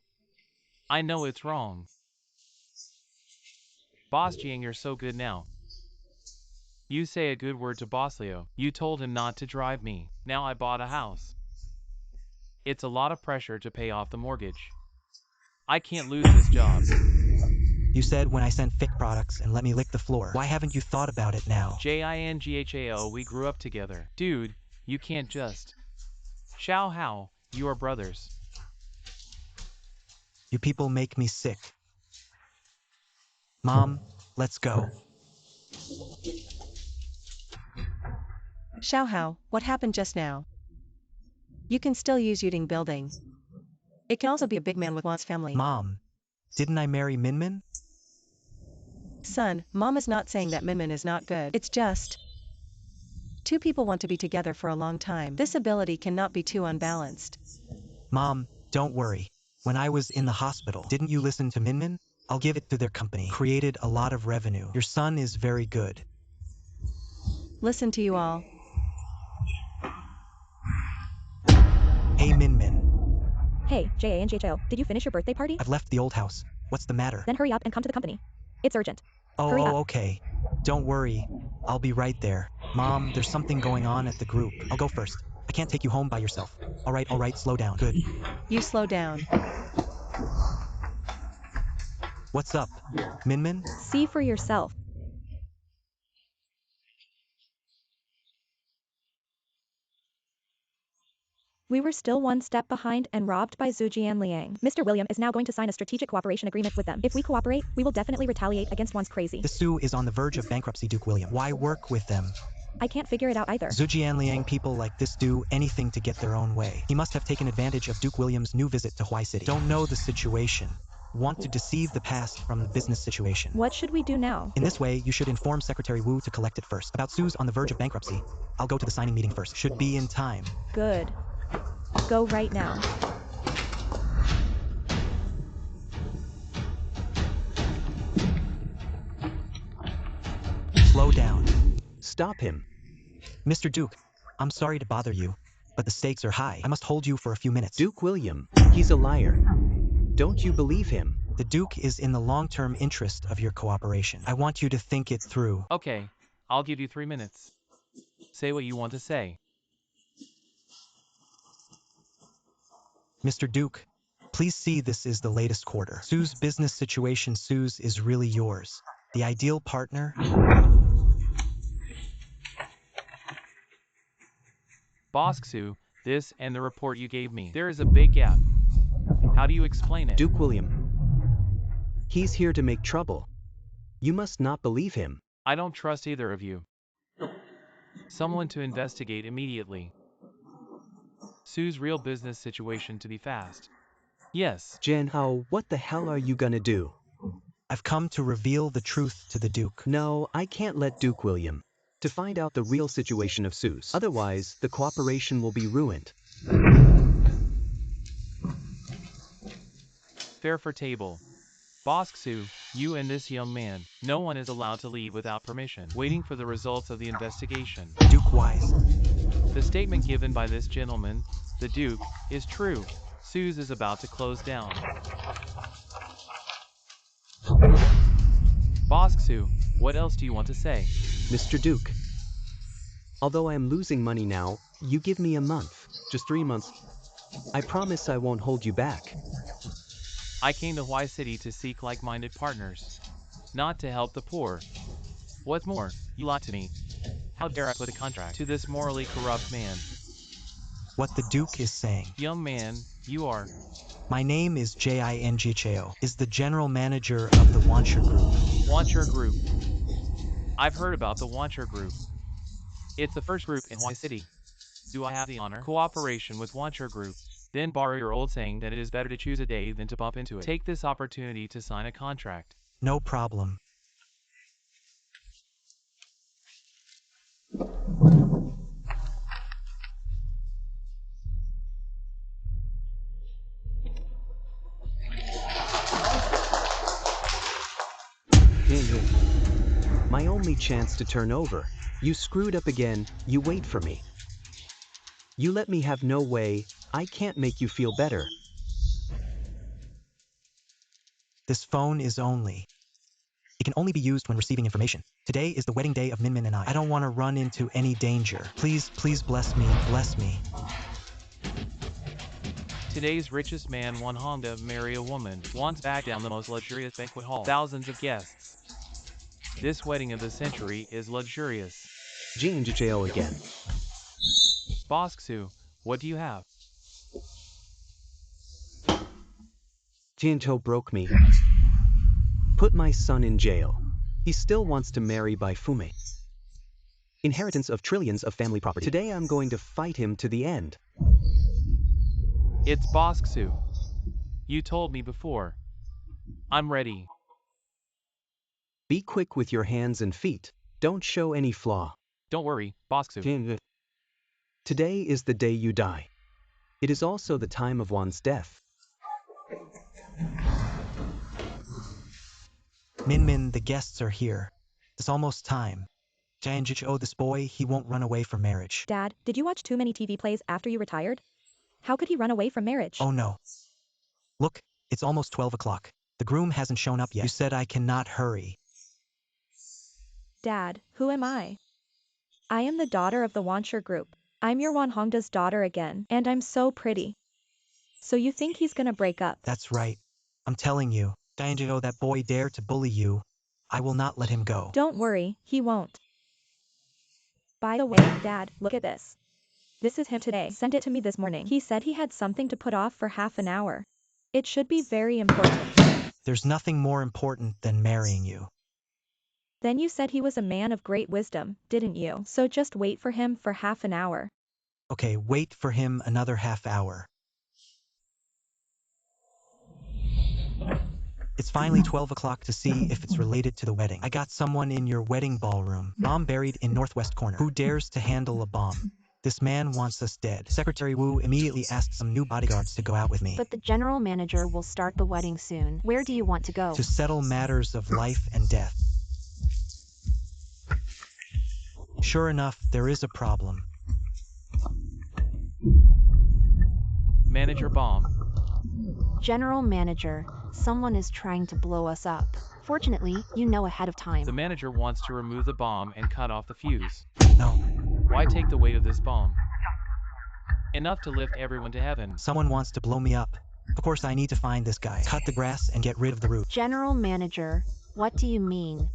I know it's wrong. Boss Jiang, you're so good now. You say a good word to Boss Leo. You told him not to drive me. Now I bought a house. It's a lot of pressure to pay off the mortgage. I can't lose this job. You said when I sent fake products and let me lick the floor. Why haven't you thought about it now? Jinghao, we grew up together. Dude, you can't just. Xiao Hao, you are brothers. You people make me sick. Mom, let's go. Xiaohao, what happened just now? You can still use Yuding building. It can also be a big man with one's family. Mom, didn't I marry Minmin? Son, Mom is not saying that Minmin is not good. It's just two people want to be together for a long time. This ability cannot be too unbalanced. Mom, don't worry. When I was in the hospital, didn't you listen to Minmin? I'll give it to their company. Created a lot of revenue. Your son is very good. Listen to you all. Hey Minmin, Hey, JANGHO, did you finish your birthday party? I've left the old house. What's the matter? Then hurry up and come to the company. It's urgent. Hurry up. Okay. Don't worry. I'll be right there. Mom, there's something going on at the group. I'll go first. I can't take you home by yourself. All right, slow down. Good. You slow down. What's up, Minmin? See for yourself. We were still one step behind and robbed by Zhujian Liang. Mr. William is now going to sign a strategic cooperation agreement with them. If we cooperate, we will definitely retaliate against one's crazy. The Sioux is on the verge of bankruptcy, Duke William. Why work with them? I can't figure it out either. Zhujian Liang people like this do anything to get their own way. He must have taken advantage of Duke William's new visit to Huai City. Don't know the situation. Want to deceive the past from the business situation. What should we do now? In this way, you should inform Secretary Wu to collect it first. About Sue's on the verge of bankruptcy, I'll go to the signing meeting first. Should be in time. Good. Go right now. Slow down. Stop him. Mr. Duke, I'm sorry to bother you, but the stakes are high. I must hold you for a few minutes. Duke William, he's a liar. Don't you believe him? The Duke is in the long-term interest of your cooperation. I want you to think it through. Okay, I'll give you 3 minutes. Say what you want to say. Mr. Duke, please see this is the latest quarter. Sue's business situation. Sue's is really yours. The ideal partner. Boss Xu, this and the report you gave me. There is a big gap. How do you explain it? Duke William. He's here to make trouble. You must not believe him. I don't trust either of you. Someone to investigate immediately. Sue's real business situation to be fast. Yes. Jinghao, what the hell are you gonna do? I've come to reveal the truth to the Duke. No, I can't let Duke William to find out the real situation of Sue's. Otherwise, the cooperation will be ruined. Fair for table. Boss Xu, you and this young man, no one is allowed to leave without permission, waiting for the results of the investigation. Duke wise. The statement given by this gentleman, the Duke, is true. Sue's is about to close down. Boss Xu, what else do you want to say? Mr. Duke, although I am losing money now, you give me a month, just 3 months. I promise I won't hold you back. I came to Huai City to seek like-minded partners, not to help the poor. What's more, you lied to me. How dare I put a contract to this morally corrupt man? What the Duke is saying. Young man, you are. My name is Jinghao, is the general manager of the Wancher Group. Wancher Group. I've heard about the Wancher Group. It's the first group in Huai City. Do I have the honor? Cooperation with Wancher Group. Then borrow your old saying that it is better to choose a day than to bump into it. Take this opportunity to sign a contract. No problem. My only chance to turn over. You screwed up again, you wait for me. You let me have no way, I can't make you feel better. This phone is only. It can only be used when receiving information. Today is the wedding day of Minmin and I. I don't want to run into any danger. Please bless me, bless me. Today's richest man won Honda marry a woman, wants back down the most luxurious banquet hall. Thousands of guests. This wedding of the century is luxurious. JNJO again. Bosksu, what do you have? Jinto broke me. Put my son in jail. He still wants to marry by Fume. Inheritance of trillions of family property. Today I'm going to fight him to the end. It's Bosksu. You told me before. I'm ready. Be quick with your hands and feet. Don't show any flaw. Don't worry, Bosksu. Today is the day you die. It is also the time of one's death. Min, the guests are here. It's almost time. Janjicho, this boy, he won't run away from marriage. Dad, did you watch too many TV plays after you retired? How could he run away from marriage? Oh no. Look, it's almost 12 o'clock. The groom hasn't shown up yet. You said I cannot hurry. Dad, who am I? I am the daughter of the Wancher group. I'm your Wanhongda's daughter again, and I'm so pretty. So you think he's gonna break up? That's right. I'm telling you, Janjicho, that boy dare to bully you. I will not let him go. Don't worry, he won't. By the way, Dad, look at this. This is him today. Sent it to me this morning. He said he had something to put off for half an hour. It should be very important. There's nothing more important than marrying you. Then you said he was a man of great wisdom, didn't you? So just wait for him for half an hour. Okay, wait for him another half hour. It's finally 12 o'clock to see if it's related to the wedding. I got someone in your wedding ballroom. Bomb buried in northwest corner. Who dares to handle a bomb? This man wants us dead. Secretary Wu immediately asked some new bodyguards to go out with me. But the general manager will start the wedding soon. Where do you want to go? To settle matters of life and death. Sure enough, there is a problem. Manager Bomb. General manager, someone is trying to blow us up. Fortunately, you know ahead of time. The manager wants to remove the bomb and cut off the fuse. No, Why take the weight of this bomb? Enough to lift everyone to heaven. someone wants to blow me up. Of course, I need to find this guy. Cut the grass and get rid of the root. General manager, what do you mean?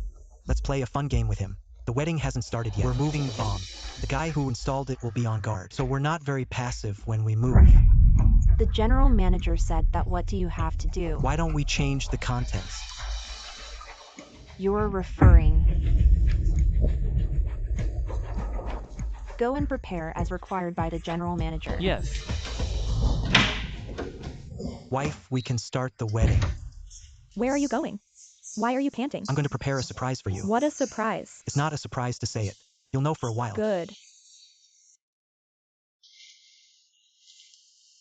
Let's play a fun game with him. The wedding hasn't started yet. We're moving the bomb. The guy who installed it will be on guard, so we're not very passive when we move. The general manager said that what do you have to do? Why don't we change the contents? You're referring. Go and prepare as required by the general manager. Yes. Wife, we can start the wedding. Where are you going? Why are you panting? I'm going to prepare a surprise for you. What a surprise. It's not a surprise to say it. You'll know for a while. Good.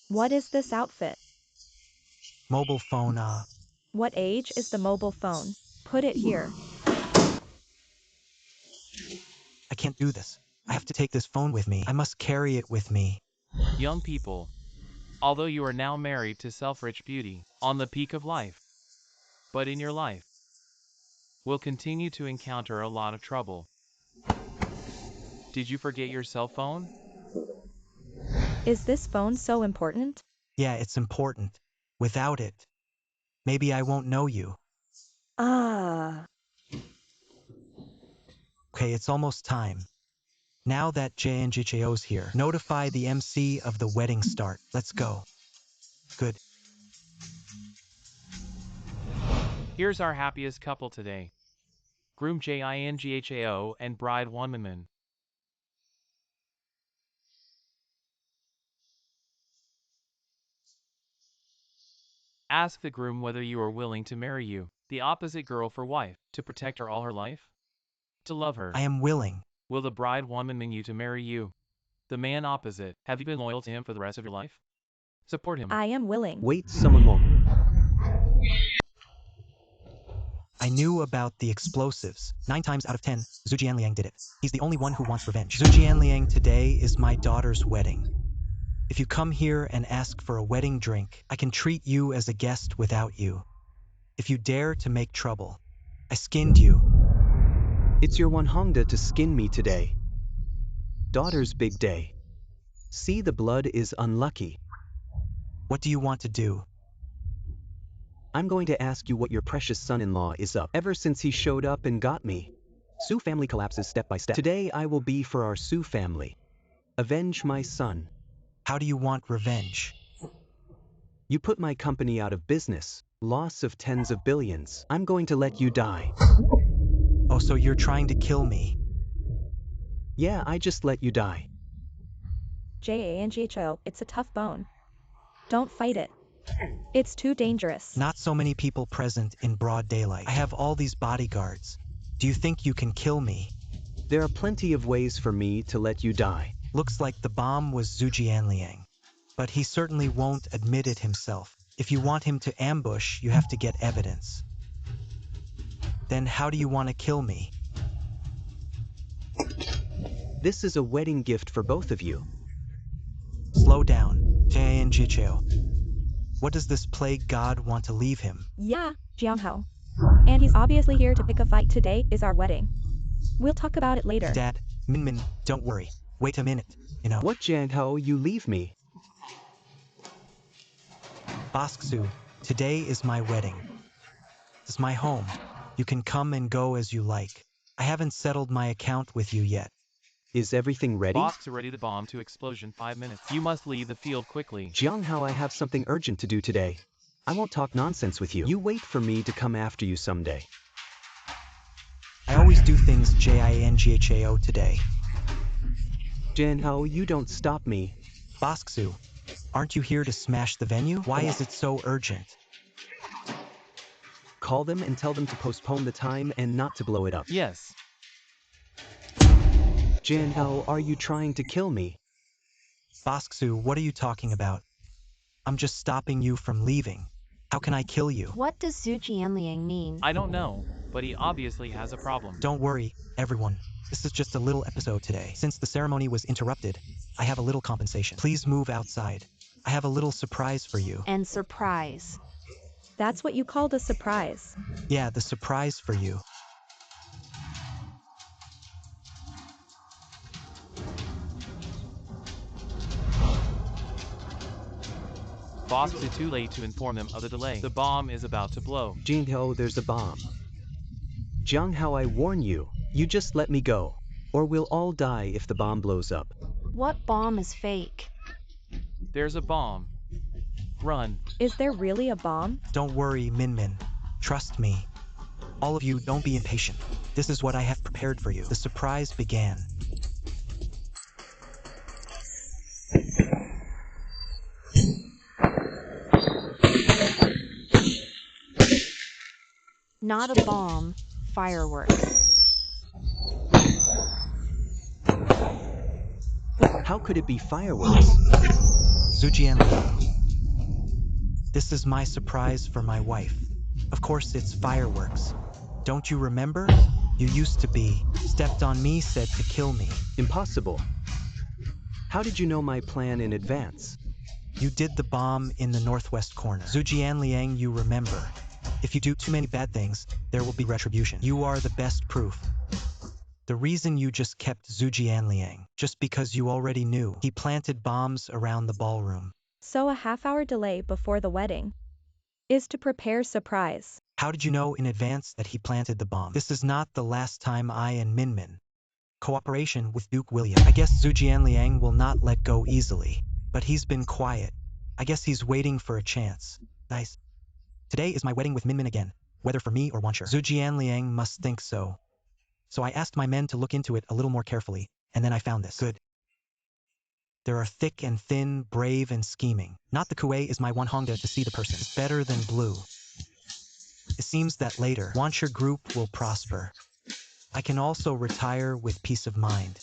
What is this outfit? Mobile phone, What age is the mobile phone? Put it here. I can't do this. I have to take this phone with me. I must carry it with me. Young people. Although you are now married to self-rich beauty, on the peak of life. But in your life, will continue to encounter a lot of trouble. Did you forget your cell phone? Is this phone so important? Yeah, it's important. Without it, maybe I won't know you. Ah. Okay, it's almost time. Now that JNJJO's here, notify the MC of the wedding start. Let's go. Good. Here's our happiest couple today. Groom JINGHAO and bride Wonminmin. Ask the groom whether you are willing to marry you, the opposite girl, for wife, to protect her all her life? To love her. I am willing. Will the bride Wonminmin you to marry you? The man opposite, have you been loyal to him for the rest of your life? Support him. I am willing. Wait, someone more. I knew about the explosives. 9 times out of 10, Zhu Jianliang did it. He's the only one who wants revenge. Zhu Jianliang, today is my daughter's wedding. If you come here and ask for a wedding drink, I can treat you as a guest without you. If you dare to make trouble, I skinned you. It's your Wanhongda to skin me today. Daughter's big day. See, the blood is unlucky. What do you want to do? I'm going to ask you what your precious son-in-law is up ever since he showed up and got me. Sue family collapses step by step. Today I will be for our Sue family. Avenge my son. How do you want revenge? You put my company out of business, loss of tens of billions. I'm going to let you die. Oh, so you're trying to kill me? Yeah, I just let you die. JANGHO, it's a tough bone. Don't fight it. It's too dangerous. Not so many people present in broad daylight. I have all these bodyguards. Do you think you can kill me? There are plenty of ways for me to let you die. Looks like the bomb was Zhu Jianliang. But he certainly won't admit it himself. If you want him to ambush, you have to get evidence. Then how do you want to kill me? This is a wedding gift for both of you. Slow down, Jianjicheo. What does this plague god want to leave him? Yeah, Jianghao. And he's obviously here to pick a fight. Today is our wedding. We'll talk about it later. Dad, Minmin, don't worry. Wait a minute, What, Jianghao, you leave me? Bosksu, today is my wedding. This is my home. You can come and go as you like. I haven't settled my account with you yet. Is everything ready? Boss, ready the bomb to explosion 5 minutes. You must leave the field quickly. Jianghao, I have something urgent to do today. I won't talk nonsense with you. You wait for me to come after you someday. I always do things JINGHAO today. Jianghao, you don't stop me. Bosksu, aren't you here to smash the venue? Why is it so urgent? Call them and tell them to postpone the time and not to blow it up. Yes. Jianghao, are you trying to kill me? Bosksu, what are you talking about? I'm just stopping you from leaving. How can I kill you? What does Zhu Jianliang mean? I don't know, but he obviously has a problem. Don't worry, everyone. This is just a little episode today. Since the ceremony was interrupted, I have a little compensation. Please move outside. I have a little surprise for you. And surprise. That's what you called a surprise. Yeah, the surprise for you. Boss, it's too late to inform them of the delay. The bomb is about to blow. Jianghao, there's a bomb. Jianghao, I warn you. You just let me go. Or we'll all die if the bomb blows up. What bomb is fake? There's a bomb. Run. Is there really a bomb? Don't worry, Minmin. Trust me. All of you, don't be impatient. This is what I have prepared for you. The surprise began. Not a bomb. Fireworks. How could it be fireworks? Zujian, this is my surprise for my wife. Of course, it's fireworks. Don't you remember? You used to be. Stepped on me, said to kill me. Impossible. How did you know my plan in advance? You did the bomb in the northwest corner. Zujian Liang, you remember. If you do too many bad things, there will be retribution. You are the best proof. The reason you just kept Zhu Jianliang, just because you already knew. He planted bombs around the ballroom. So a half-hour delay before the wedding is to prepare surprise. How did you know in advance that he planted the bomb? This is not the last time I and Minmin. Cooperation with Duke William. I guess Zhu Jianliang will not let go easily, but he's been quiet. I guess he's waiting for a chance. Nice. Today is my wedding with Minmin again, whether for me or Wancher. Zhu Jianliang must think so. So I asked my men to look into it a little more carefully, and then I found this. Good. There are thick and thin, brave and scheming. Not the Kuei is my one Hongda to see the person. It's better than blue. It seems that later, Wancher group will prosper. I can also retire with peace of mind.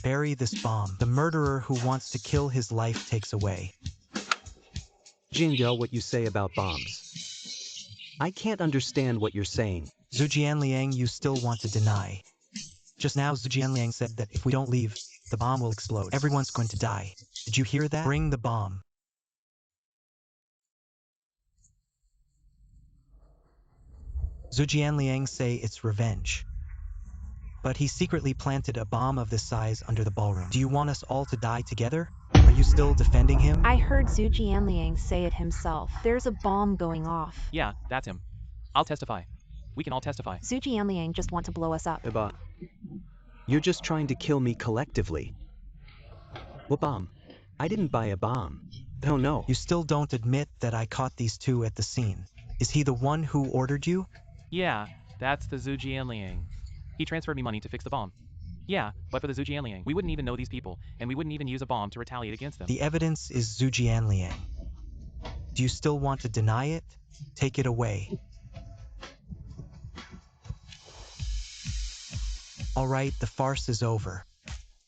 Bury this bomb. The murderer who wants to kill his life takes away. Jingyao, what you say about bombs? I can't understand what you're saying. Zhu Jianliang, you still want to deny. Just now Zhu Jianliang said that if we don't leave, the bomb will explode. Everyone's going to die. Did you hear that? Bring the bomb. Zhu Jianliang say it's revenge. but he secretly planted a bomb of this size under the ballroom. Do you want us all to die together? Are you still defending him? I heard Zhu Jianliang say it himself. There's a bomb going off. Yeah, that's him. I'll testify. We can all testify. Zhu Jianliang just want to blow us up. Eba. You're just trying to kill me collectively. What bomb? I didn't buy a bomb. Oh no. You still don't admit that I caught these two at the scene. Is he the one who ordered you? Yeah, that's the Zhu Jianliang. He transferred me money to fix the bomb. Yeah, but for the Zhu Jianliang, we wouldn't even know these people, and we wouldn't even use a bomb to retaliate against them. The evidence is Zhu Jianliang. Do you still want to deny it? Take it away. All right, the farce is over.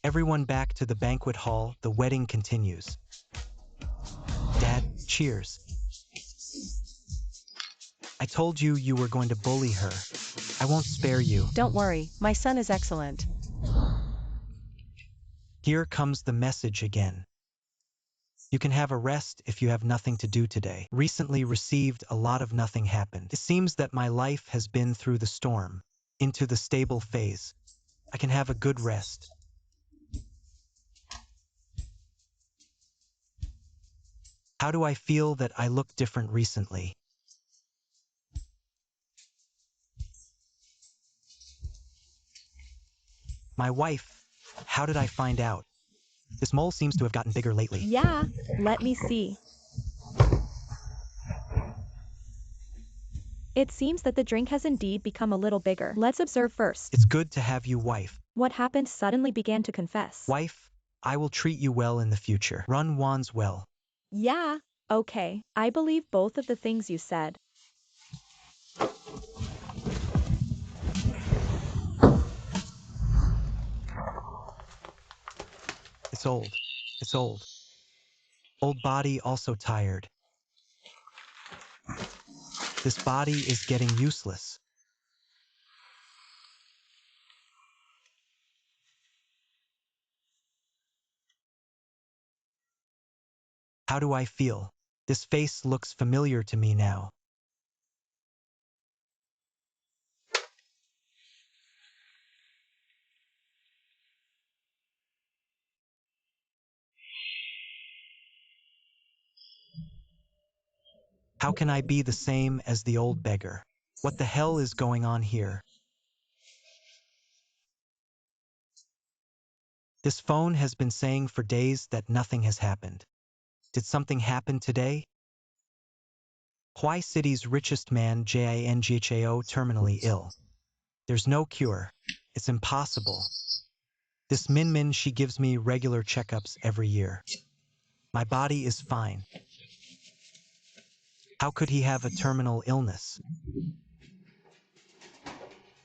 Everyone back to the banquet hall, the wedding continues. Dad, cheers. I told you you were going to bully her. I won't spare you. Don't worry, my son is excellent. Here comes the message again. You can have a rest if you have nothing to do today. Recently received a lot of nothing happened. It seems that my life has been through the storm, into the stable phase. I can have a good rest. How do I feel that I look different recently? My wife, how did I find out? This mole seems to have gotten bigger lately. Yeah, let me see. It seems that the drink has indeed become a little bigger. Let's observe first. It's good to have you, wife. What happened suddenly began to confess. Wife, I will treat you well in the future. Run Wan's well. Yeah, okay. I believe both of the things you said. It's old. It's old. Old body also tired. This body is getting useless. How do I feel? This face looks familiar to me now. How can I be the same as the old beggar? What the hell is going on here? This phone has been saying for days that nothing has happened. Did something happen today? Huai City's richest man, Jinghao, terminally ill. There's no cure. It's impossible. This Min, she gives me regular checkups every year. My body is fine. How could he have a terminal illness?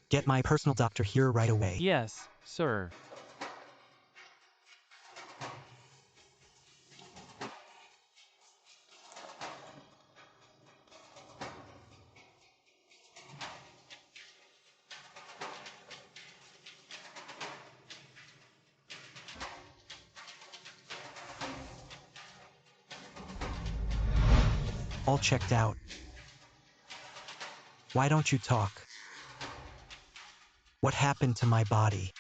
Get my personal doctor here right away. Yes, sir. All checked out. Why don't you talk? What happened to my body?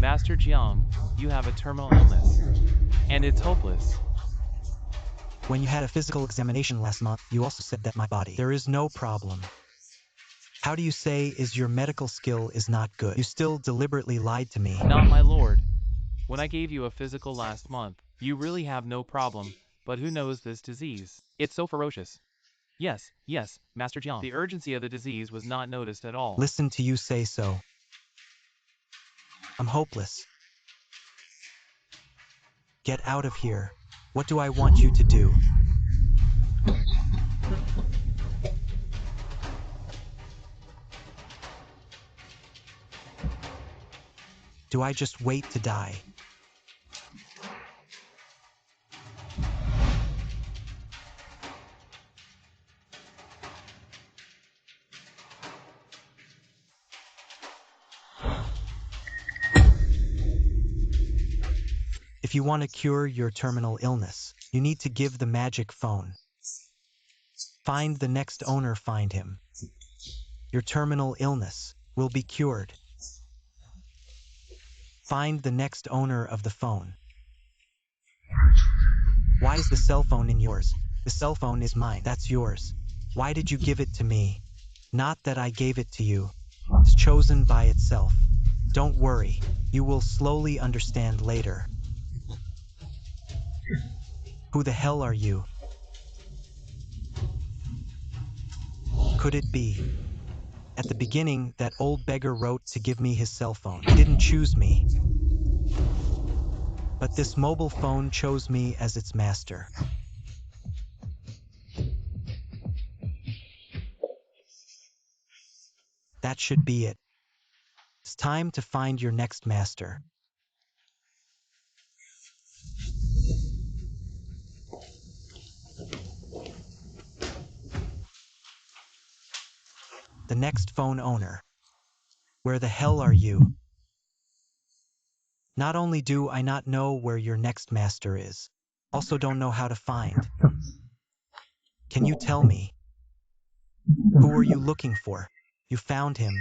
Master Jiang, you have a terminal illness. And it's hopeless. When you had a physical examination last month, you also said that my body. There is no problem. How do you say is your medical skill is not good? You still deliberately lied to me. Not my lord. When I gave you a physical last month, you really have no problem, but who knows this disease? It's so ferocious. Yes, Master Jiang. The urgency of the disease was not noticed at all. Listen to you say so. I'm hopeless. Get out of here. What do I want you to do? Do I just wait to die? If you want to cure your terminal illness, you need to give the magic phone. Find the next owner, find him. Your terminal illness will be cured. Find the next owner of the phone. Why is the cell phone in yours? The cell phone is mine. That's yours. Why did you give it to me? Not that I gave it to you. It's chosen by itself. Don't worry. You will slowly understand later. Who the hell are you? Could it be? At the beginning, that old beggar wrote to give me his cell phone. He didn't choose me. But this mobile phone chose me as its master. That should be it. It's time to find your next master. The next phone owner. Where the hell are you? Not only do I not know where your next master is, also don't know how to find. Can you tell me? Who are you looking for? You found him.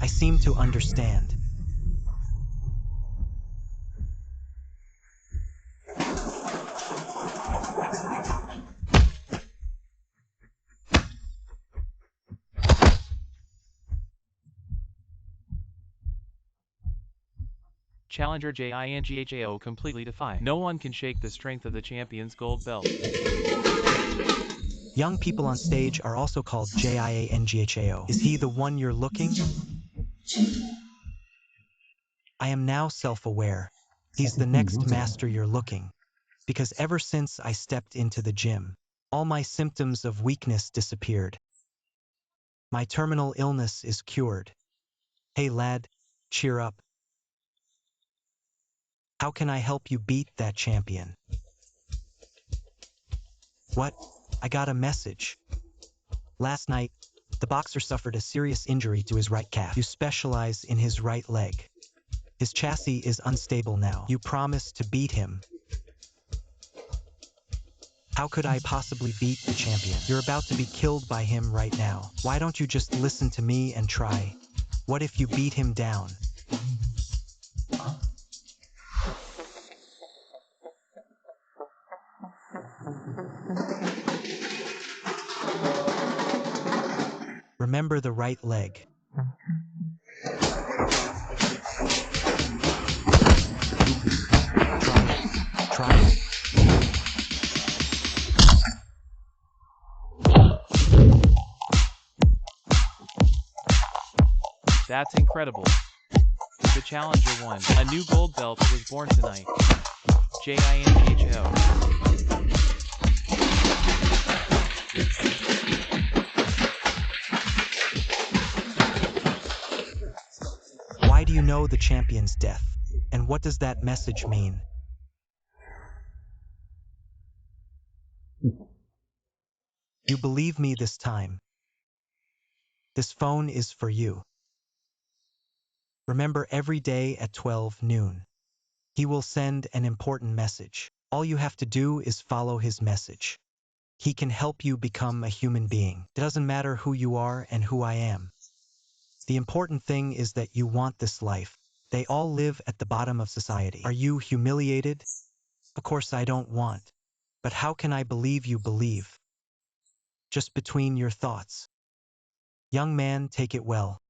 I seem to understand. Challenger JINGHAO completely defy. No one can shake the strength of the champion's gold belt. Young people on stage are also called JIANGHAO. Is he the one you're looking? I am now self-aware. He's the next master you're looking. Because ever since I stepped into the gym, all my symptoms of weakness disappeared. My terminal illness is cured. Hey lad, cheer up. How can I help you beat that champion? What? I got a message. Last night, the boxer suffered a serious injury to his right calf. You specialize in his right leg. His chassis is unstable now. You promised to beat him. How could I possibly beat the champion? You're about to be killed by him right now. Why don't you just listen to me and try? What if you beat him down? Remember the right leg. Try it. That's incredible. The challenger won. A new gold belt was born tonight. JINGHO. Why do you know the champion's death? And what does that message mean? You believe me this time. This phone is for you. Remember every day at 12 noon. He will send an important message. All you have to do is follow his message. He can help you become a human being. It doesn't matter who you are and who I am. The important thing is that you want this life. They all live at the bottom of society. Are you humiliated? Of course I don't want. But how can I believe you believe? Just between your thoughts. Young man, take it well.